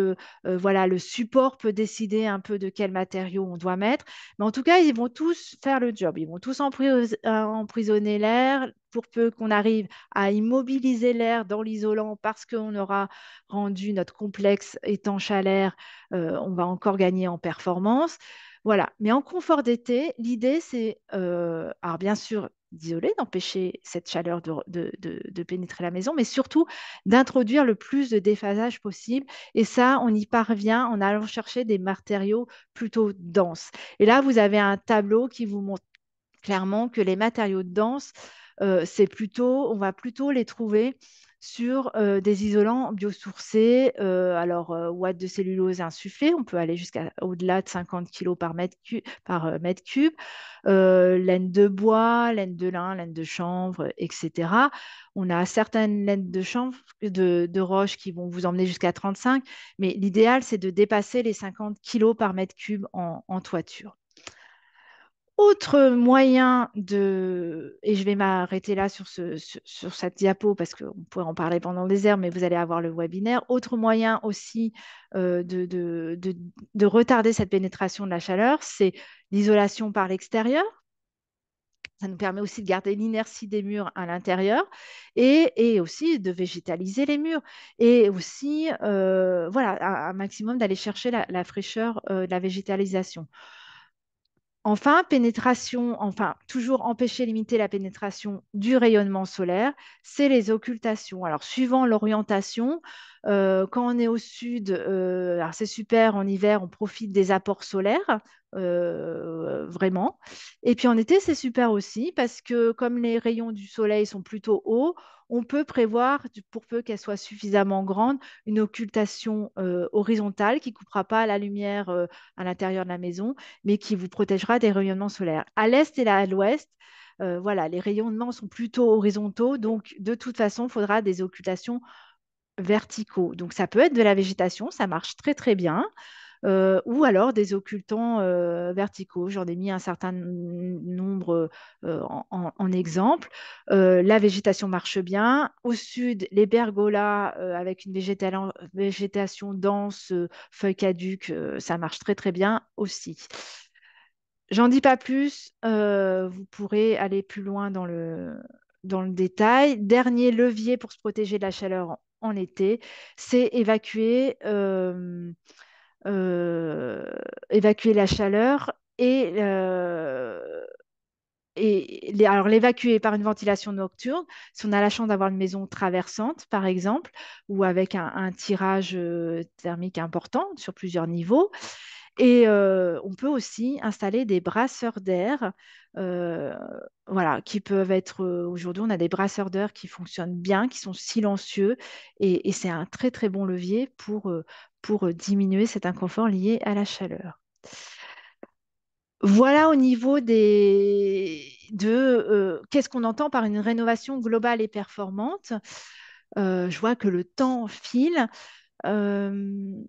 voilà, le support peut décider un peu de quel matériau on doit mettre. Mais en tout cas, ils vont tous faire le job. Ils vont tous emprisonner l'air pour peu qu'on arrive à immobiliser l'air dans l'isolant parce qu'on aura rendu notre complexe étanche à l'air, on va encore gagner en performance. Voilà. Mais en confort d'été, l'idée, c'est, alors bien sûr, d'isoler, d'empêcher cette chaleur de pénétrer la maison, mais surtout d'introduire le plus de déphasage possible. Et ça, on y parvient en allant chercher des matériaux plutôt denses. Et là, vous avez un tableau qui vous montre clairement que les matériaux denses, on va plutôt les trouver sur des isolants biosourcés, watts de cellulose insufflée, on peut aller jusqu'à au-delà de 50 kg mètre cube, laine de bois, laine de lin, laine de chanvre, etc. On a certaines laines de chanvre, de roche qui vont vous emmener jusqu'à 35, mais l'idéal, c'est de dépasser les 50 kg par mètre cube en toiture. Autre moyen et je vais m'arrêter là sur cette diapo parce qu'on pourrait en parler pendant des heures, mais vous allez avoir le webinaire. Autre moyen aussi de retarder cette pénétration de la chaleur, c'est l'isolation par l'extérieur. Ça nous permet aussi de garder l'inertie des murs à l'intérieur et aussi de végétaliser les murs et aussi, voilà, un maximum d'aller chercher la fraîcheur de la végétalisation. Enfin, toujours empêcher, limiter la pénétration du rayonnement solaire, c'est les occultations. Alors, suivant l'orientation, quand on est au sud, alors c'est super, en hiver, on profite des apports solaires, vraiment. Et puis en été, c'est super aussi parce que comme les rayons du soleil sont plutôt hauts, on peut prévoir, pour peu qu'elle soit suffisamment grande, une occultation horizontale qui ne coupera pas la lumière à l'intérieur de la maison mais qui vous protégera des rayonnements solaires. À l'est et à l'ouest, voilà, les rayonnements sont plutôt horizontaux, donc de toute façon, il faudra des occultations verticaux. Donc ça peut être de la végétation, ça marche très très bien, ou alors des occultants verticaux. J'en ai mis un certain nombre en exemple. La végétation marche bien. Au sud, les pergolas avec une végétation dense, feuilles caduques, ça marche très très bien aussi. J'en dis pas plus, vous pourrez aller plus loin dans le détail. Dernier levier pour se protéger de la chaleur en été, c'est euh, évacuer la chaleur alors l'évacuer par une ventilation nocturne, si on a la chance d'avoir une maison traversante, par exemple, ou avec un tirage thermique important sur plusieurs niveaux. Et on peut aussi installer des brasseurs d'air, euh, voilà, qui peuvent être, aujourd'hui, on a des brasseurs d'air qui fonctionnent bien, qui sont silencieux, et c'est un très très bon levier pour diminuer cet inconfort lié à la chaleur. Voilà au niveau qu'est-ce qu'on entend par une rénovation globale et performante. Je vois que le temps file. Euh,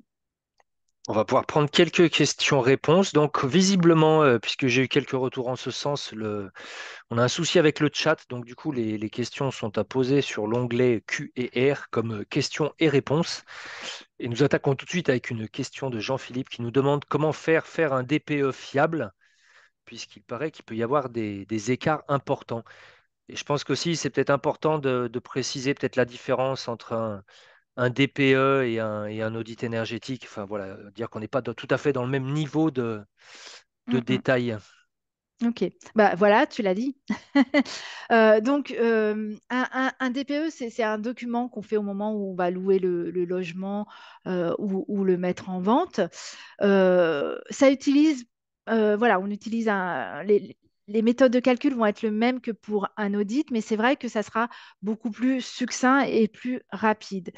On va pouvoir prendre quelques questions-réponses. Donc, visiblement, puisque j'ai eu quelques retours en ce sens, on a un souci avec le chat. Donc, du coup, les questions sont à poser sur l'onglet Q et R comme questions et réponses. Et nous attaquons tout de suite avec une question de Jean-Philippe qui nous demande comment faire un DPE fiable. puisqu'il paraît qu'il peut y avoir des écarts importants. Et je pense qu'aussi, c'est peut-être important de préciser peut-être la différence entre un DPE et un audit énergétique. Enfin voilà, dire qu'on n'est pas tout à fait dans le même niveau de Mm, mm. détail. Ok, bah voilà, tu l'as dit. Donc, un DPE, c'est un document qu'on fait au moment où on va louer le logement ou le mettre en vente. Ça utilise, voilà, on utilise les méthodes de calcul vont être les mêmes que pour un audit, mais c'est vrai que ça sera beaucoup plus succinct et plus rapide.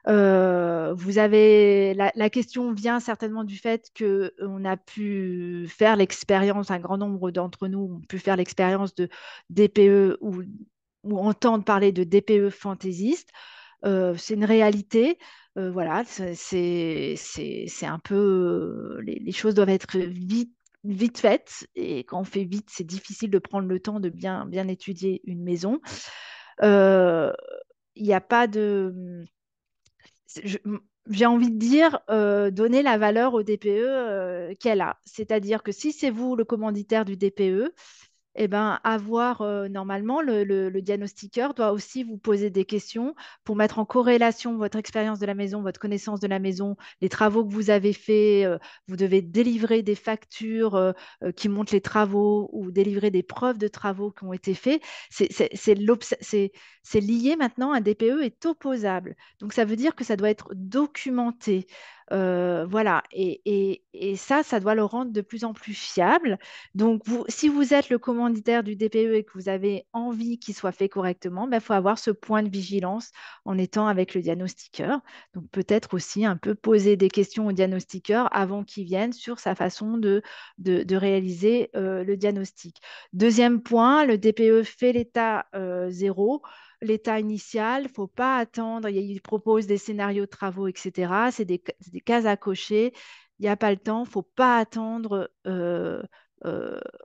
Vous avez la question vient certainement du fait que on a pu faire l'expérience, un grand nombre d'entre nous ont pu faire l'expérience de DPE ou entendre parler de DPE fantaisiste. C'est une réalité. Voilà, c'est un peu les choses doivent être vite faites et quand on fait vite, c'est difficile de prendre le temps de bien étudier une maison. Euh, Il n'y a pas de je- j'ai envie de dire, donner la valeur au DPE qu'elle a. C'est-à-dire que si c'est vous le commanditaire du DPE, eh ben, avoir normalement le diagnostiqueur doit aussi vous poser des questions pour mettre en corrélation votre expérience de la maison, votre connaissance de la maison, les travaux que vous avez faits. Vous devez délivrer des factures qui montrent les travaux ou délivrer des preuves de travaux qui ont été faits. C'est lié maintenant, un DPE est opposable. Donc ça veut dire que ça doit être documenté. Voilà, et ça doit le rendre de plus en plus fiable. Donc, si vous êtes le commanditaire du DPE et que vous avez envie qu'il soit fait correctement, il faut avoir ce point de vigilance en étant avec le diagnostiqueur. Donc, peut-être aussi un peu poser des questions au diagnostiqueur avant qu'il vienne sur sa façon de réaliser le diagnostic. Deuxième point, le DPE fait l'état zéro. L'état initial, il ne faut pas attendre, il propose des scénarios de travaux, etc. C'est des cases à cocher. Il n'y a pas le temps, il ne faut pas attendre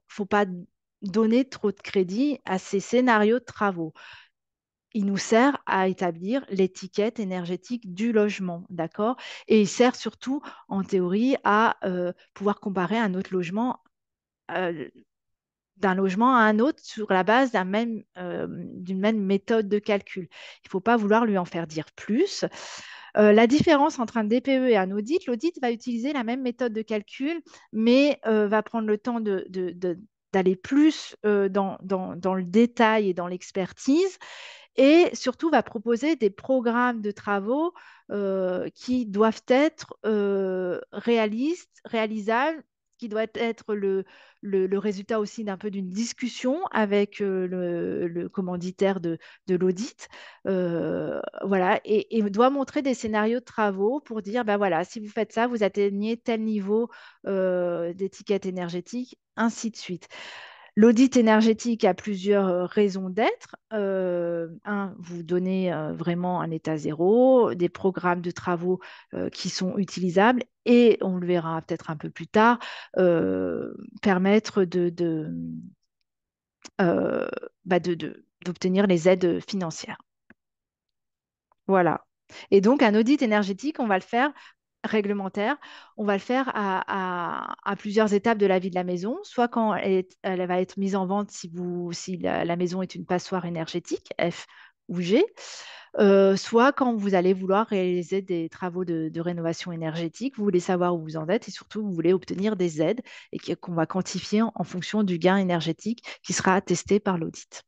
faut pas donner trop de crédit à ces scénarios de travaux. Il nous sert à établir l'étiquette énergétique du logement, d'accord? Et il sert surtout, en théorie, à pouvoir comparer un autre logement, euh, d'un logement à un autre sur la base d'une même méthode de calcul. Il ne faut pas vouloir lui en faire dire plus. La différence entre un DPE et un audit, l'audit va utiliser la même méthode de calcul, mais va prendre le temps d'aller plus dans le détail et dans l'expertise et surtout va proposer des programmes de travaux qui doivent être réalistes, réalisables, qui doit être le résultat aussi d'un peu d'une discussion avec le commanditaire de l'audit. Voilà, et doit montrer des scénarios de travaux pour dire, ben voilà, si vous faites ça, vous atteignez tel niveau d'étiquette énergétique, ainsi de suite. L'audit énergétique a plusieurs raisons d'être. Un, vous donnez vraiment un état zéro, des programmes de travaux qui sont utilisables et, on le verra peut-être un peu plus tard, permettre euh, d'obtenir les aides financières. Voilà. Et donc, un audit énergétique, on va le faire réglementaire, on va le faire à plusieurs étapes de la vie de la maison, soit quand elle va être mise en vente si la maison est une passoire énergétique, F ou G, soit quand vous allez vouloir réaliser des travaux de rénovation énergétique, vous voulez savoir où vous en êtes et surtout vous voulez obtenir des aides et qu'on va quantifier en fonction du gain énergétique qui sera attesté par l'audit.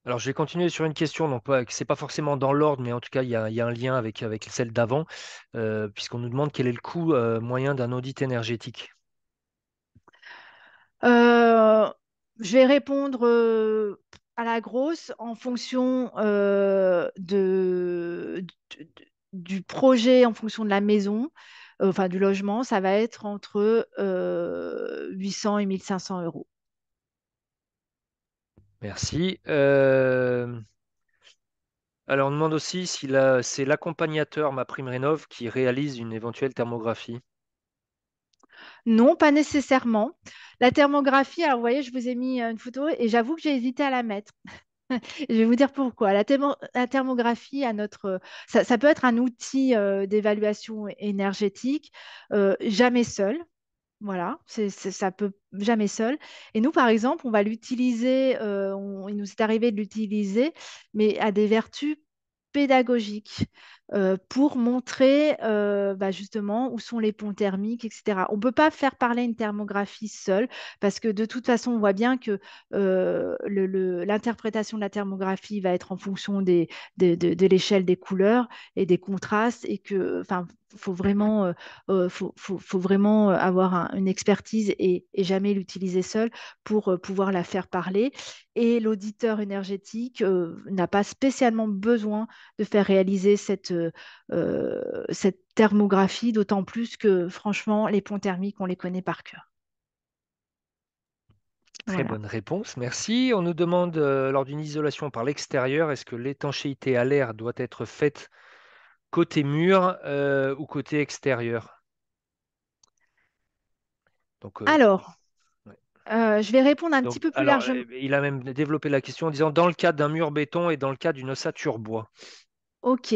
Alors, je vais continuer sur une question, donc c'est pas forcément dans l'ordre, mais en tout cas, il y a un lien avec celle d'avant, puisqu'on nous demande quel est le coût moyen d'un audit énergétique. Euh, je vais répondre à la grosse en fonction du projet, en fonction de la maison, enfin du logement, ça va être entre 800 et 1 500 euros. Merci. Alors, on demande aussi si c'est l'accompagnateur MaPrimeRénov' qui réalise une éventuelle thermographie. Non, pas nécessairement. La thermographie, alors vous voyez, je vous ai mis une photo et j'avoue que j'ai hésité à la mettre. Je vais vous dire pourquoi. La thermographie, ça peut être un outil d'évaluation énergétique, jamais seul. Voilà, ça peut jamais seul. Et nous, par exemple, on va l'utiliser, il nous est arrivé de l'utiliser, mais à des vertus pédagogiques pour montrer bah, justement où sont les ponts thermiques, etc. On ne peut pas faire parler une thermographie seule parce que de toute façon, on voit bien que l'interprétation de la thermographie va être en fonction de l'échelle des couleurs et des contrastes et que, enfin, faut vraiment faut vraiment avoir une expertise et jamais l'utiliser seul pour pouvoir la faire parler. Et l'auditeur énergétique n'a pas spécialement besoin de faire réaliser cette thermographie, d'autant plus que franchement, les ponts thermiques, on les connaît par cœur. Très Voilà. bonne réponse, merci. On nous demande, lors d'une isolation par l'extérieur, est-ce que l'étanchéité à l'air doit être faite côté mur ou côté extérieur? Donc, Alors, ouais. je vais répondre un petit Donc, peu plus alors, largement. il a même développé la question en disant dans le cas d'un mur béton et dans le cas d'une ossature bois. Ok.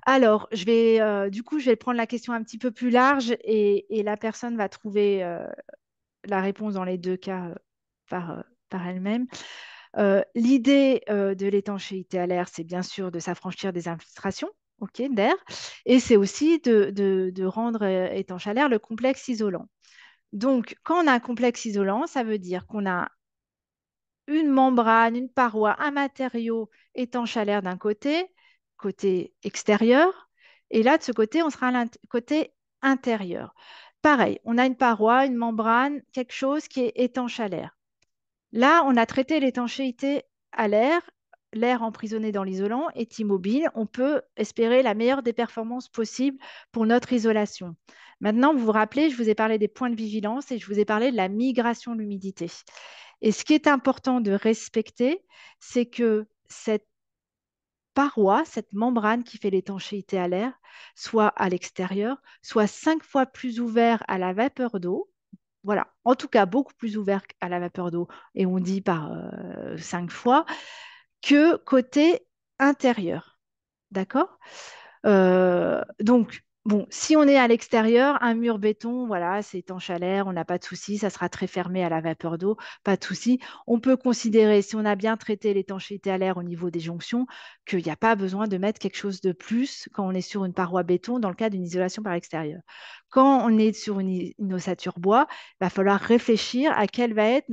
Alors, du coup, je vais prendre la question un petit peu plus large et la personne va trouver la réponse dans les deux cas par elle-même. L'idée de l'étanchéité à l'air, c'est bien sûr de s'affranchir des infiltrations, ok, d'air, et c'est aussi de rendre étanche à l'air le complexe isolant. Donc, quand on a un complexe isolant, ça veut dire qu'on a une membrane, une paroi, un matériau étanche à l'air d'un côté, côté extérieur, et là, de ce côté, on sera à côté intérieur. Pareil, on a une paroi, une membrane, quelque chose qui est étanche à l'air. Là, on a traité l'étanchéité à l'air. L'air emprisonné dans l'isolant est immobile. On peut espérer la meilleure des performances possibles pour notre isolation. Maintenant, vous vous rappelez, je vous ai parlé des points de vigilance et je vous ai parlé de la migration de l'humidité. Et ce qui est important de respecter, c'est que cette paroi, cette membrane qui fait l'étanchéité à l'air, soit à l'extérieur, soit 5 fois plus ouvert à la vapeur d'eau. Voilà, en tout cas beaucoup plus ouvert à la vapeur d'eau, et on dit par 5 fois, que côté intérieur. D'accord. Donc, bon, si on est à l'extérieur, un mur béton, voilà, c'est étanche à l'air, on n'a pas de souci, ça sera très fermé à la vapeur d'eau, pas de souci. On peut considérer, si on a bien traité l'étanchéité à l'air au niveau des jonctions, qu'il n'y a pas besoin de mettre quelque chose de plus quand on est sur une paroi béton dans le cas d'une isolation par l'extérieur. Quand on est sur une ossature bois, il va falloir réfléchir à quelle va être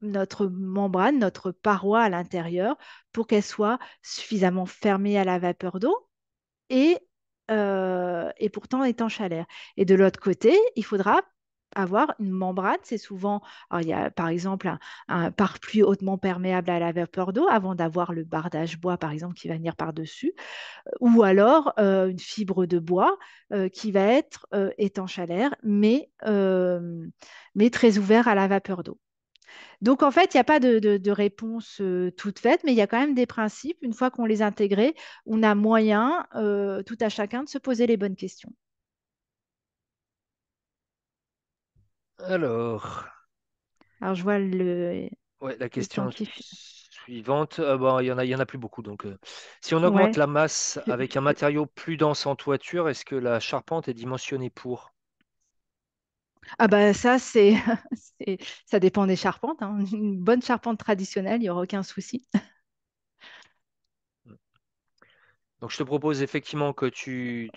notre membrane, notre paroi à l'intérieur pour qu'elle soit suffisamment fermée à la vapeur d'eau et, et pourtant étanche à l'air. Et de l'autre côté, il faudra avoir une membrane. C'est souvent, alors il y a par exemple un pare-pluie hautement perméable à la vapeur d'eau avant d'avoir le bardage bois, par exemple, qui va venir par-dessus, ou alors une fibre de bois qui va être étanche à l'air, mais très ouvert à la vapeur d'eau. Donc, en fait, il n'y a pas de réponse toute faite, mais il y a quand même des principes. Une fois qu'on les a intégrés, on a moyen, tout à chacun, de se poser les bonnes questions. Alors, Alors, je vois ouais, la le temps question qui... suivante, bon, il y en a plus beaucoup. Donc, si on augmente Ouais. la masse avec un matériau plus dense en toiture, est-ce que la charpente est dimensionnée pour? Ah bah ça, c'est- ça dépend des charpentes, hein. Une bonne charpente traditionnelle, il n'y aura aucun souci. Donc, je te propose effectivement Que que tu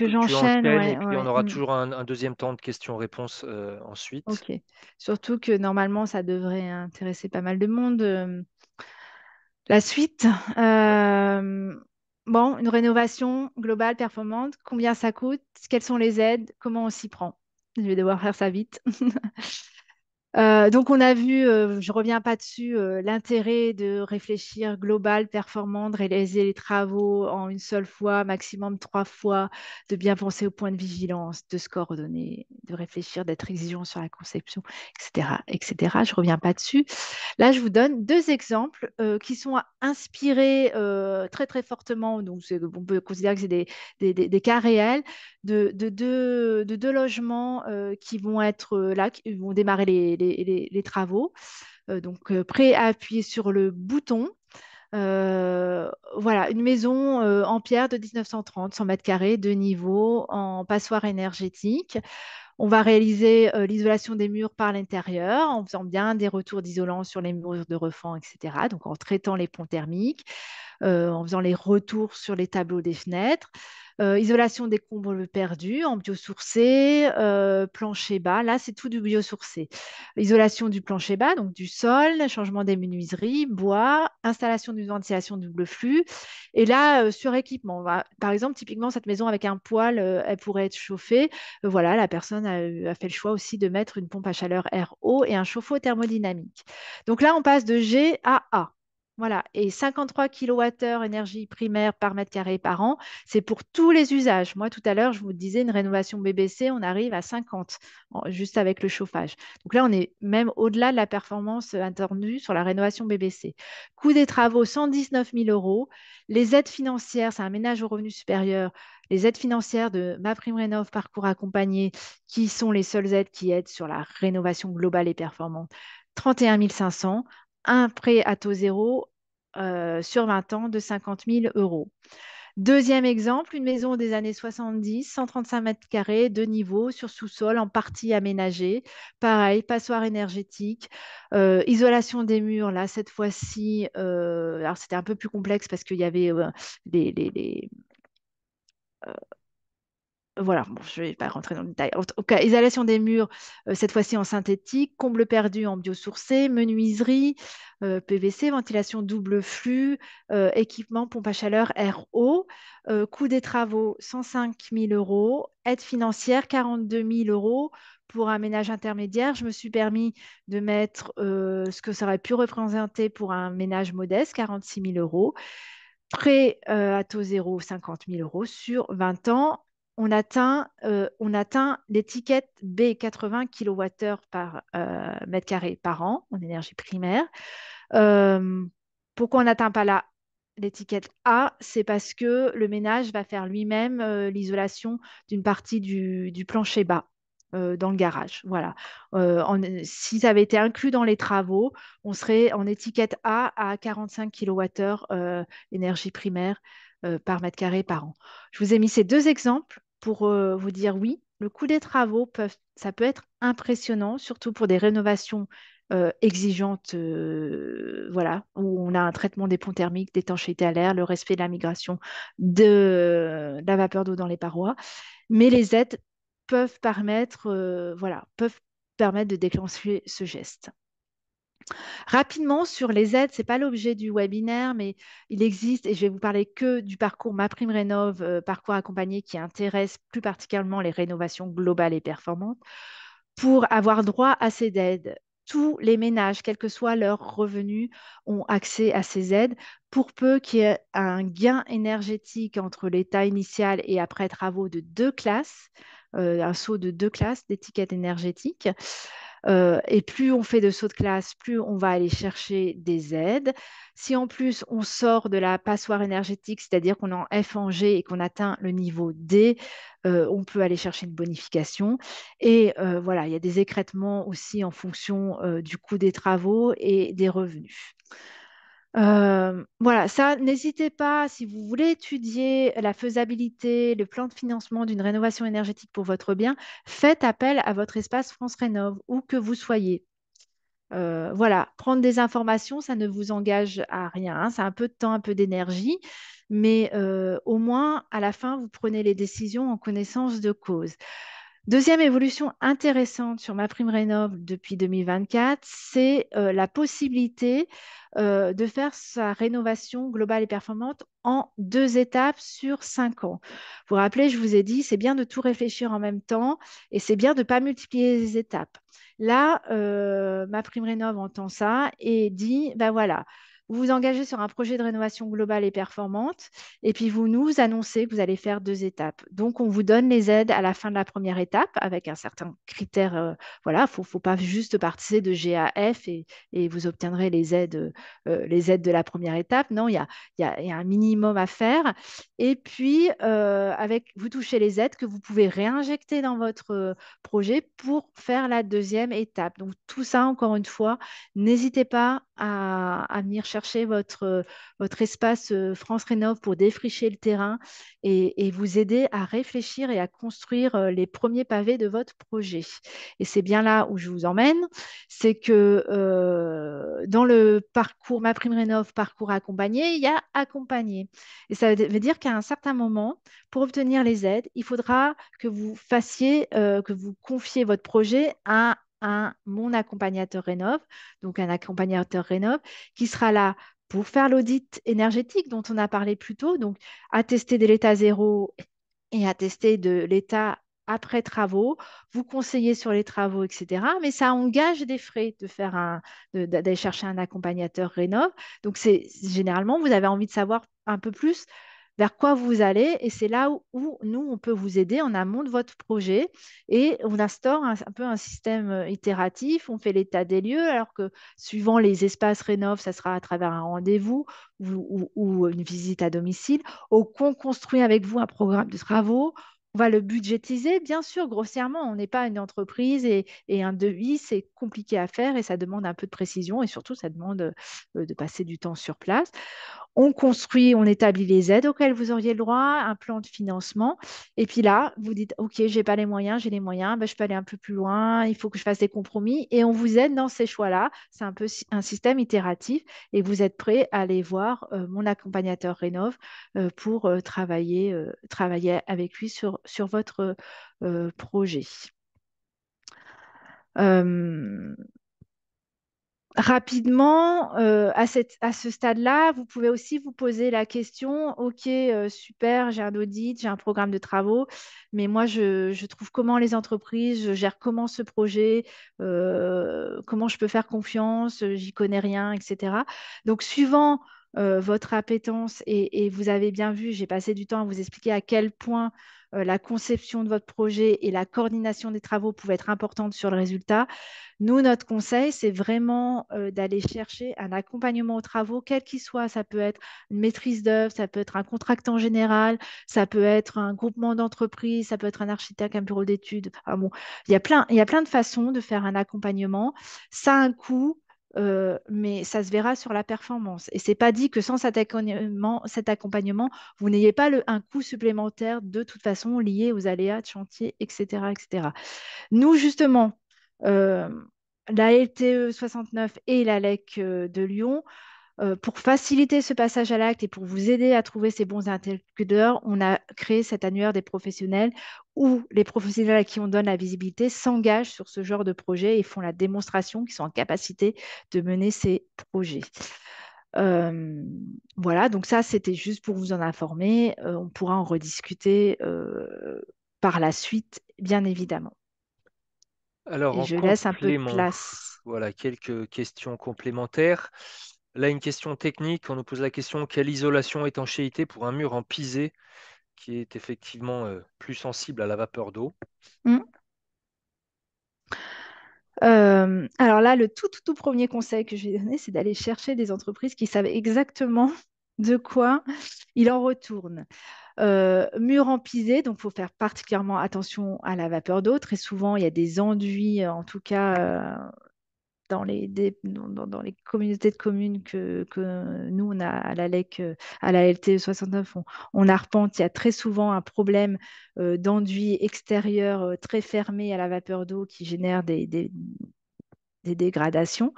j'enchaîne, enchaînes et ouais, puis on ouais. aura toujours un deuxième temps de questions-réponses ensuite. Ok. Surtout que normalement, ça devrait intéresser pas mal de monde. La suite, Ouais. bon, une rénovation globale, performante, combien ça coûte? Quelles sont les aides? Comment on s'y prend? Je vais devoir faire ça vite. Donc, on a vu, je ne reviens pas dessus, l'intérêt de réfléchir global, performant, de réaliser les travaux en une seule fois, maximum 3 fois, de bien penser au point de vigilance, de se coordonner, de réfléchir, d'être exigeant sur la conception, etc., etc. Je ne reviens pas dessus. Là, je vous donne deux exemples qui sont inspirés très, très fortement, donc on peut considérer que c'est des cas réels de deux logements qui vont être là, qui vont démarrer les travaux. Donc, prêt à appuyer sur le bouton. Voilà, une maison en pierre de 1930, 100 mètres carrés, deux niveaux, en passoire énergétique. On va réaliser l'isolation des murs par l'intérieur en faisant bien des retours d'isolant sur les murs de refend, etc. Donc en traitant les ponts thermiques, en faisant les retours sur les tableaux des fenêtres. Isolation des combles perdus en biosourcé, plancher bas. Là, c'est tout du biosourcé. Isolation du plancher bas, donc du sol, changement des menuiseries, bois, installation d'une ventilation double flux. Et là, sur équipement, par exemple, typiquement, cette maison avec un poêle, elle pourrait être chauffée. Voilà, la personne a fait le choix aussi de mettre une pompe à chaleur RO et un chauffe-eau thermodynamique. Donc là, on passe de G à A. Voilà, et 53 kWh énergie primaire par mètre carré par an, c'est pour tous les usages. Moi, tout à l'heure, je vous disais, une rénovation BBC, on arrive à 50, juste avec le chauffage. Donc là, on est même au-delà de la performance attendue sur la rénovation BBC. Coût des travaux, 119 000 euros. Les aides financières, c'est un ménage aux revenus supérieurs. Les aides financières de MaPrimeRénov' Parcours Accompagné, qui sont les seules aides qui aident sur la rénovation globale et performante, 31 500. Un prêt à taux zéro sur 20 ans de 50 000 euros. Deuxième exemple, une maison des années 70, 135 mètres carrés, deux niveaux, sur sous-sol, en partie aménagée. Pareil, passoire énergétique, isolation des murs. Là, cette fois-ci, alors c'était un peu plus complexe parce qu'il y avait les voilà, bon, je ne vais pas rentrer dans le détail. En tout cas, isolation des murs, cette fois-ci en synthétique, comble perdu en biosourcé, menuiserie, PVC, ventilation double flux, équipement, pompe à chaleur RO, coût des travaux 105 000 euros, aide financière 42 000 euros pour un ménage intermédiaire. Je me suis permis de mettre ce que ça aurait pu représenter pour un ménage modeste, 46 000 euros. Prêt à taux zéro, 50 000 euros sur 20 ans. On atteint l'étiquette B, 80 kWh par mètre carré par an en énergie primaire. Euh, Pourquoi on n'atteint pas l'étiquette A? C'est parce que le ménage va faire lui-même l'isolation d'une partie du plancher bas dans le garage. Voilà. Si ça avait été inclus dans les travaux, on serait en étiquette A à 45 kWh énergie primaire par mètre carré par an. Je vous ai mis ces deux exemples pour vous dire oui, le coût des travaux, ça peut être impressionnant, surtout pour des rénovations exigeantes, voilà, où on a un traitement des ponts thermiques, d'étanchéité à l'air, le respect de la migration de la vapeur d'eau dans les parois. Mais les aides peuvent permettre de déclencher ce geste. Rapidement, sur les aides, ce n'est pas l'objet du webinaire, mais il existe, et je vais vous parler que du parcours MaPrimeRénov', parcours accompagné qui intéresse plus particulièrement les rénovations globales et performantes. Pour avoir droit à ces aides, tous les ménages, quels que soient leurs revenus, ont accès à ces aides pour peu qu'il y ait un gain énergétique entre l'état initial et après travaux de 2 classes, un saut de 2 classes d'étiquette énergétique. Et plus on fait de sauts de classe, plus on va aller chercher des aides. Si en plus on sort de la passoire énergétique, c'est-à-dire qu'on est en F en G et qu'on atteint le niveau D, on peut aller chercher une bonification. Et voilà, il y a des écrêtements aussi en fonction du coût des travaux et des revenus. Voilà, ça, n'hésitez pas, si vous voulez étudier la faisabilité, le plan de financement d'une rénovation énergétique pour votre bien, faites appel à votre espace France Rénov, où que vous soyez. Voilà, prendre des informations, ça ne vous engage à rien, hein. C'est un peu de temps, un peu d'énergie, mais au moins, à la fin, vous prenez les décisions en connaissance de cause. Deuxième évolution intéressante sur MaPrimeRénov' depuis 2024, c'est la possibilité de faire sa rénovation globale et performante en 2 étapes sur 5 ans. Vous vous rappelez, je vous ai dit, c'est bien de tout réfléchir en même temps et c'est bien de ne pas multiplier les étapes. Là, MaPrimeRénov' entend ça et dit, ben voilà, vous vous engagez sur un projet de rénovation globale et performante, et puis vous nous annoncez que vous allez faire 2 étapes. Donc, on vous donne les aides à la fin de la première étape avec un certain critère. Voilà, faut pas juste partir de G à F et vous obtiendrez les aides de la première étape. Non, il y a un minimum à faire. Et puis, vous touchez les aides que vous pouvez réinjecter dans votre projet pour faire la deuxième étape. Donc, tout ça, encore une fois, n'hésitez pas à venir chercher chercher votre espace France Rénov pour défricher le terrain et vous aider à réfléchir et à construire les premiers pavés de votre projet. Et c'est bien là où je vous emmène, c'est que dans le parcours MaPrimeRénov', parcours accompagné, il y a accompagné. Et ça veut dire qu'à un certain moment, pour obtenir les aides, il faudra que vous fassiez, que vous confiez votre projet à mon accompagnateur Rénov, donc un accompagnateur Rénov qui sera là pour faire l'audit énergétique dont on a parlé plus tôt, donc attester de l'état zéro et attester de l'état après travaux, vous conseiller sur les travaux, etc. Mais ça engage des frais de faire d'aller chercher un accompagnateur Rénov. Donc, généralement, vous avez envie de savoir un peu plus vers quoi vous allez. Et c'est là où nous, on peut vous aider en amont de votre projet. Et on instaure un peu un système itératif. On fait l'état des lieux, alors que suivant les espaces Rénov, ça sera à travers un rendez-vous ou une visite à domicile. On construit avec vous un programme de travaux. On va le budgétiser, bien sûr, grossièrement. On n'est pas une entreprise et un devis, c'est compliqué à faire et ça demande un peu de précision et surtout, ça demande de passer du temps sur place. On construit, on établit les aides auxquelles vous auriez le droit, un plan de financement. Et puis là, vous dites, OK, j'ai pas les moyens, j'ai les moyens, ben, je peux aller un peu plus loin, il faut que je fasse des compromis. Et on vous aide dans ces choix-là. C'est un peu un système itératif et vous êtes prêt à aller voir mon accompagnateur Rénov pour travailler avec lui sur votre projet. Euh, Rapidement, à ce stade-là, vous pouvez aussi vous poser la question, OK, super, j'ai un audit, j'ai un programme de travaux, mais moi, je trouve comment les entreprises, je gère comment ce projet, comment je peux faire confiance, j'y connais rien, etc. Donc, suivant votre appétence, et vous avez bien vu, j'ai passé du temps à vous expliquer à quel point la conception de votre projet et la coordination des travaux pouvaient être importantes sur le résultat. Nous, notre conseil, c'est vraiment d'aller chercher un accompagnement aux travaux, quel qu'il soit. Ça peut être une maîtrise d'œuvre, ça peut être un contractant général, ça peut être un groupement d'entreprises, ça peut être un architecte, un bureau d'études. Ah bon, il y a plein de façons de faire un accompagnement. Ça a un coût. Mais ça se verra sur la performance. Et c'est pas dit que sans cet accompagnement, vous n'ayez pas un coût supplémentaire de toute façon lié aux aléas de chantier, etc., etc. Nous, justement, euh, la LTE 69 et la LEC de Lyon, pour faciliter ce passage à l'acte et pour vous aider à trouver ces bons interlocuteurs, on a créé cet annuaire des professionnels où les professionnels à qui on donne la visibilité s'engagent sur ce genre de projet et font la démonstration qu'ils sont en capacité de mener ces projets. Euh, voilà, donc ça, c'était juste pour vous en informer. On pourra en rediscuter par la suite, bien évidemment. Alors, Et en je laisse un peu de complément, place. voilà quelques questions complémentaires. Là, une question technique. On nous pose la question, quelle isolation étanchéité pour un mur en pisé qui est effectivement plus sensible à la vapeur d'eau? Hmm. Alors là, le tout premier conseil que je vais donner, c'est d'aller chercher des entreprises qui savent exactement de quoi il en retourne. Mur empisé, donc il faut faire particulièrement attention à la vapeur d'eau. Très souvent, il y a des enduits, en tout cas dans les communautés de communes que nous, on a à la LEC, à la LTE 69, on arpente. Il y a très souvent un problème d'enduit extérieur très fermé à la vapeur d'eau qui génère des dégradations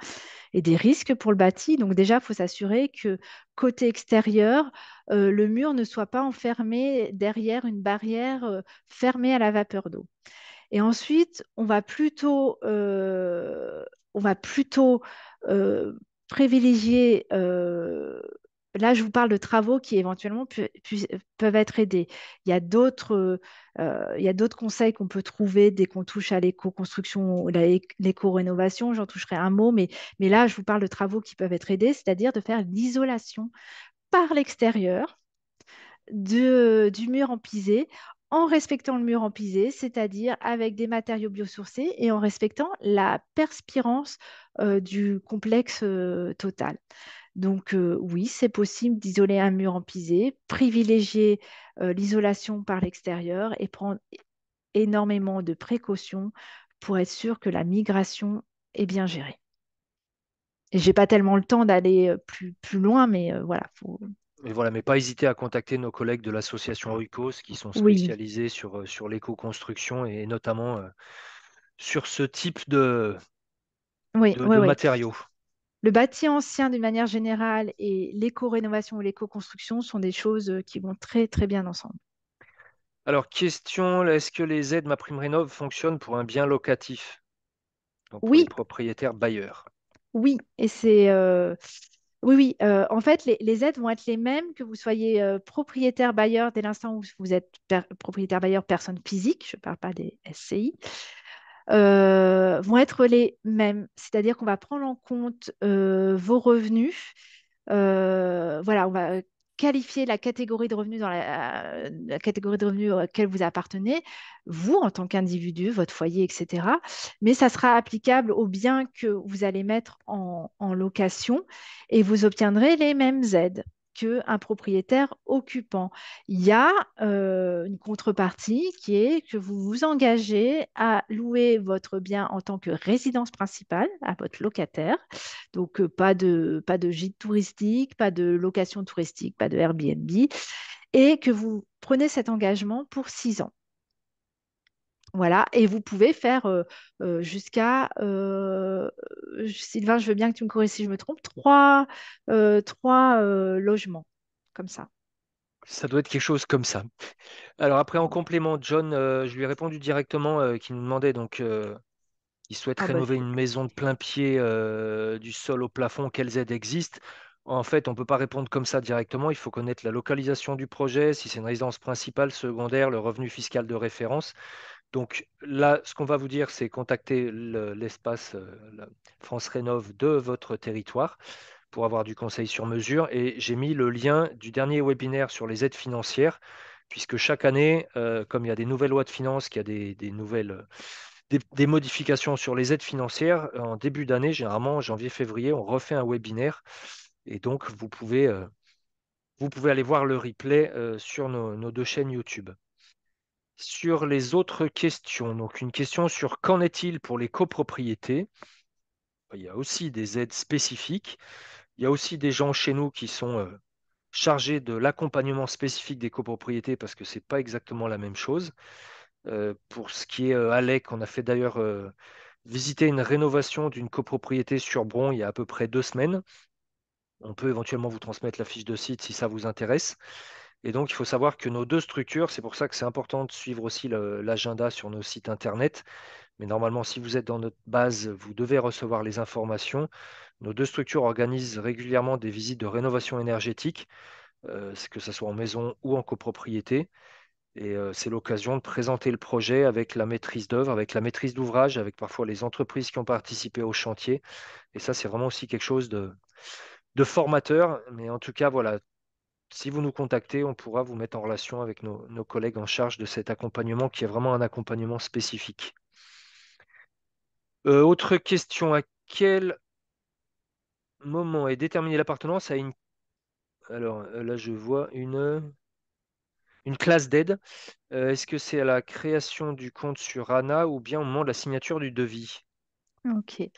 et des risques pour le bâti. Donc déjà, il faut s'assurer que côté extérieur, le mur ne soit pas enfermé derrière une barrière fermée à la vapeur d'eau. Et ensuite, on va plutôt euh, privilégier. Là, je vous parle de travaux qui éventuellement peuvent être aidés. Il y a il y a d'autres conseils qu'on peut trouver dès qu'on touche à l'éco-construction ou l'éco-rénovation. J'en toucherai un mot, mais là, je vous parle de travaux qui peuvent être aidés, c'est-à-dire de faire l'isolation par l'extérieur du mur empisé en respectant le mur empisé, c'est-à-dire avec des matériaux biosourcés et en respectant la perspirance du complexe total. Donc oui, c'est possible d'isoler un mur empisé, privilégier l'isolation par l'extérieur et prendre énormément de précautions pour être sûr que la migration est bien gérée. Et j'ai pas tellement le temps d'aller plus loin, mais voilà. Mais voilà, mais pas hésiter à contacter nos collègues de l'association Oikos qui sont Oui, spécialisés sur l'éco-construction et notamment sur ce type de, oui, de, oui, de oui. matériaux. Le bâti ancien, d'une manière générale, et l'éco-rénovation ou l'éco-construction sont des choses qui vont très, très bien ensemble. Alors, question, est-ce que les aides MaPrimeRénov' fonctionnent pour un bien locatif, donc pour les Oui, propriétaires bailleurs? oui, et c'est oui, oui. En fait, les aides vont être les mêmes que vous soyez propriétaire bailleur dès l'instant où vous êtes propriétaire bailleur personne physique, je ne parle pas des SCI, vont être les mêmes. C'est-à-dire qu'on va prendre en compte vos revenus. Voilà, on va qualifier la catégorie de revenus dans la catégorie de revenus à laquelle vous appartenez, vous en tant qu'individu, votre foyer, etc. Mais ça sera applicable aux biens que vous allez mettre en location et vous obtiendrez les mêmes aides qu'un propriétaire occupant. Il y a une contrepartie qui est que vous vous engagez à louer votre bien en tant que résidence principale à votre locataire. Donc, pas de gîte touristique, pas de location touristique, pas de Airbnb, et que vous prenez cet engagement pour 6 ans. Voilà, et vous pouvez faire jusqu'à, Sylvain, je veux bien que tu me corriges si je me trompe, trois logements, comme ça. Ça doit être quelque chose comme ça. Alors après, en complément, John, je lui ai répondu directement qu'il nous demandait donc il souhaite Ah bah, rénover une maison de plein pied du sol au plafond, quelles aides existent? En fait, on ne peut pas répondre comme ça directement. Il faut connaître la localisation du projet, si c'est une résidence principale, secondaire, le revenu fiscal de référence. Donc là, ce qu'on va vous dire, c'est contacter l'espace la France Rénov' de votre territoire pour avoir du conseil sur mesure. Et j'ai mis le lien du dernier webinaire sur les aides financières, puisque chaque année, comme il y a des nouvelles lois de finances, qu'il y a des nouvelles des modifications sur les aides financières, en début d'année, généralement en janvier-février, on refait un webinaire. Et donc, vous pouvez aller voir le replay sur nos deux chaînes YouTube. Sur les autres questions, donc une question sur qu'en est-il pour les copropriétés? Il y a aussi des aides spécifiques. Il y a aussi des gens chez nous qui sont chargés de l'accompagnement spécifique des copropriétés parce que ce n'est pas exactement la même chose. Pour ce qui est ALEC, on a fait d'ailleurs visiter une rénovation d'une copropriété sur Bron il y a à peu près 2 semaines. On peut éventuellement vous transmettre la fiche de site si ça vous intéresse. Et donc, il faut savoir que nos deux structures, c'est pour ça que c'est important de suivre aussi l'agenda sur nos sites internet. Mais normalement, si vous êtes dans notre base, vous devez recevoir les informations. Nos deux structures organisent régulièrement des visites de rénovation énergétique, que ce soit en maison ou en copropriété. Et c'est l'occasion de présenter le projet avec la maîtrise d'œuvre, avec la maîtrise d'ouvrage, avec parfois les entreprises qui ont participé au chantier. Et ça, c'est vraiment aussi quelque chose de formateur. Mais en tout cas, voilà, si vous nous contactez, on pourra vous mettre en relation avec nos collègues en charge de cet accompagnement qui est vraiment un accompagnement spécifique. Autre question, à quel moment est déterminée l'appartenance à une... Alors là, je vois une classe d'aide. Est-ce que c'est à la création du compte sur ANA ou bien au moment de la signature du devis? ok.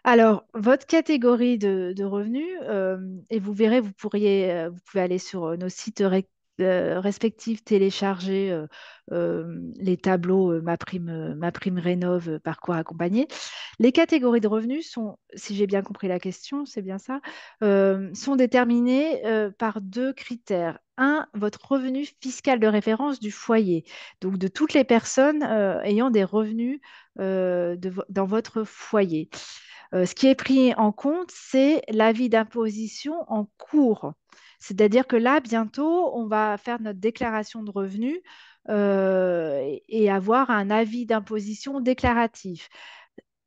Alors, votre catégorie de revenus, et vous verrez, vous pouvez aller sur nos sites respectifs, télécharger les tableaux Ma Prime Rénov, Parcours accompagné. Les catégories de revenus sont, si j'ai bien compris la question, c'est bien ça, sont déterminées par deux critères. Un, votre revenu fiscal de référence du foyer, donc de toutes les personnes ayant des revenus dans votre foyer. Ce qui est pris en compte, c'est l'avis d'imposition en cours. C'est-à-dire que là, bientôt, on va faire notre déclaration de revenus et avoir un avis d'imposition déclaratif.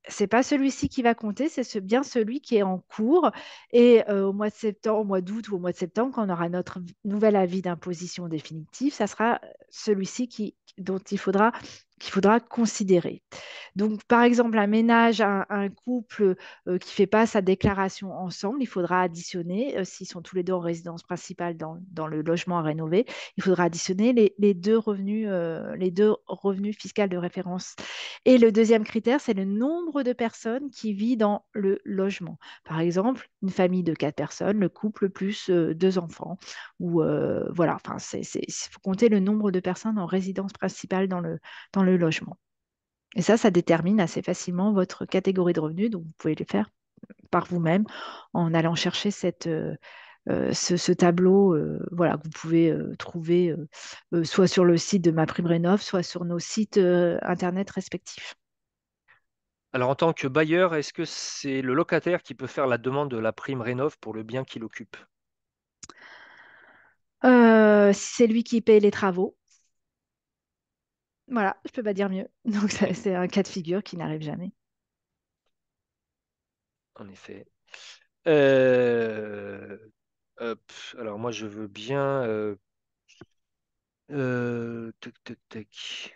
C'est pas celui-ci qui va compter, c'est bien celui qui est en cours. Et au mois de septembre, au mois d'août ou au mois de septembre, quand on aura notre nouvel avis d'imposition définitif, ça sera celui-ci dont il faudra qu'il faudra considérer. Donc, par exemple, un ménage, un couple qui ne fait pas sa déclaration ensemble, il faudra additionner, s'ils sont tous les deux en résidence principale dans le logement à rénover, il faudra additionner les deux revenus fiscaux de référence. Et le deuxième critère, c'est le nombre de personnes qui vivent dans le logement. Par exemple, une famille de 4 personnes, le couple plus 2 enfants. Ou voilà, enfin, il faut compter le nombre de personnes en résidence principale dans le logement. Et ça détermine assez facilement votre catégorie de revenus. Donc, vous pouvez le faire par vous-même en allant chercher ce tableau voilà, que vous pouvez trouver soit sur le site de MaPrimeRénov', soit sur nos sites internet respectifs. Alors, en tant que bailleur, est-ce que c'est le locataire qui peut faire la demande de la prime rénov pour le bien qu'il occupe? Si c'est lui qui paye les travaux, voilà, je ne peux pas dire mieux. Donc, Ok, c'est un cas de figure qui n'arrive jamais. en effet. Euh, hop, alors, moi, je veux bien. Tac, tac, tac.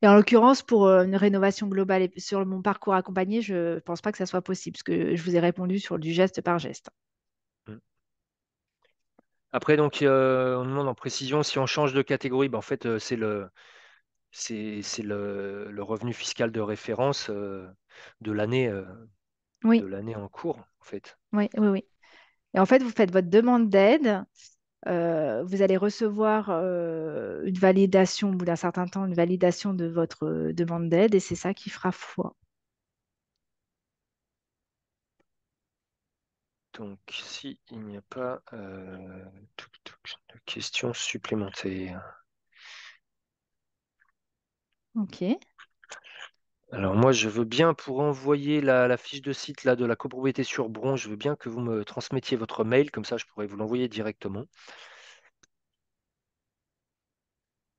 Et en l'occurrence, pour une rénovation globale et sur mon parcours accompagné, je ne pense pas que ça soit possible, parce que je vous ai répondu sur du geste par geste. Hmm. Après, donc, on demande en précision si on change de catégorie. Ben, en fait, c'est le revenu fiscal de référence de l'année de Oui, l'année en cours, en fait. oui, oui, oui. Et en fait, vous faites votre demande d'aide. Vous allez recevoir une validation, au bout d'un certain temps, une validation de votre demande d'aide, et c'est ça qui fera foi. Donc, si il n'y a pas de questions supplémentaires. OK. Alors moi, je veux bien pour envoyer la fiche de site là, de la copropriété sur Bron, je veux bien que vous me transmettiez votre mail, comme ça je pourrais vous l'envoyer directement.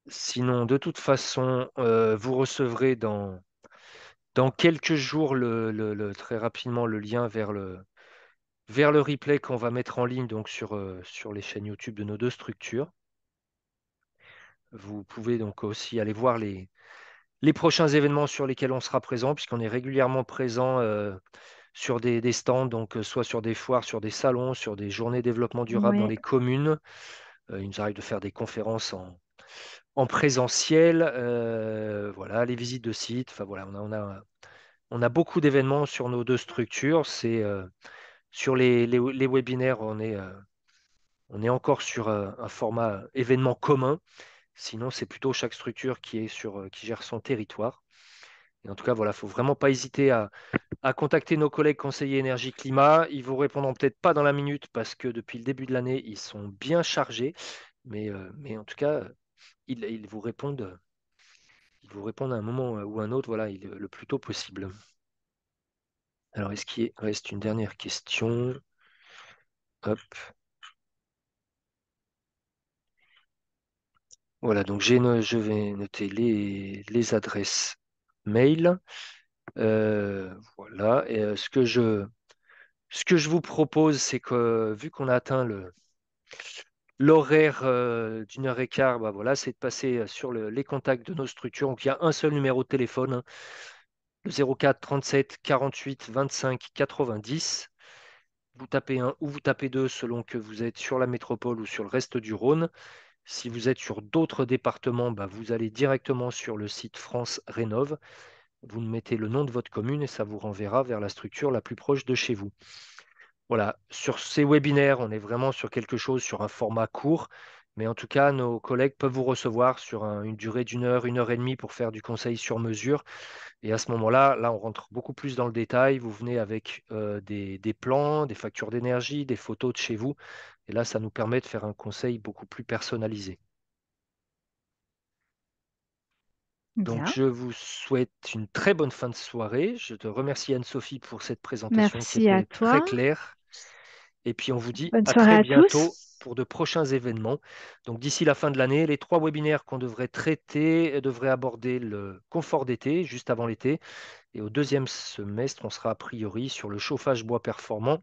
Sinon, de toute façon, vous recevrez dans quelques jours très rapidement le lien vers le replay qu'on va mettre en ligne donc sur les chaînes YouTube de nos deux structures. Vous pouvez donc aussi aller voir les prochains événements sur lesquels on sera présent, puisqu'on est régulièrement présent sur des stands, donc soit sur des foires, sur des salons, sur des journées développement durable dans Ouais, les communes. Il nous arrive de faire des conférences en présentiel, voilà, les visites de sites. Enfin voilà, on a beaucoup d'événements sur nos deux structures. Sur les webinaires, on est encore sur un format événement commun. Sinon, c'est plutôt chaque structure qui gère son territoire. Et en tout cas, voilà, il ne faut vraiment pas hésiter à contacter nos collègues conseillers énergie-climat. Ils vous répondront peut-être pas dans la minute parce que depuis le début de l'année, ils sont bien chargés. Mais en tout cas, ils vous répondent à un moment ou à un autre, voilà, le plus tôt possible. Alors, est-ce qu'il reste une dernière question? Hop. Voilà, donc je vais noter les adresses mail. Voilà. Et ce que je vous propose, c'est que vu qu'on a atteint l'horaire d'1 heure et quart, bah voilà, c'est de passer sur les contacts de nos structures. Donc, il y a un seul numéro de téléphone, hein, le 04 37 48 25 90. Vous tapez un ou vous tapez deux selon que vous êtes sur la métropole ou sur le reste du Rhône. Si vous êtes sur d'autres départements, bah, vous allez directement sur le site France Rénov'. Vous mettez le nom de votre commune et ça vous renverra vers la structure la plus proche de chez vous. Voilà, sur ces webinaires, on est vraiment sur quelque chose, sur un format court, mais en tout cas, nos collègues peuvent vous recevoir sur une durée d'1 heure et demie pour faire du conseil sur mesure. Et à ce moment-là, là, on rentre beaucoup plus dans le détail. Vous venez avec des plans, des factures d'énergie, des photos de chez vous. Et là, ça nous permet de faire un conseil beaucoup plus personnalisé. Donc, bien. je vous souhaite une très bonne fin de soirée. Je te remercie, Anne-Sophie, pour cette présentation qui Merci à était très toi. claire. Et puis, on vous dit Bonne à soirée très à bientôt tous. pour de prochains événements. Donc, d'ici la fin de l'année, les 3 webinaires qu'on devrait traiter devraient aborder le confort d'été, juste avant l'été. Et au deuxième semestre, on sera a priori sur le chauffage bois performant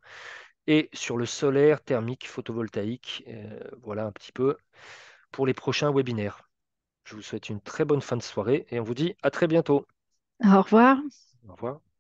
et sur le solaire thermique photovoltaïque. Voilà un petit peu pour les prochains webinaires. Je Je vous souhaite une très bonne fin de soirée et on vous dit à très bientôt. Au revoir. Au revoir.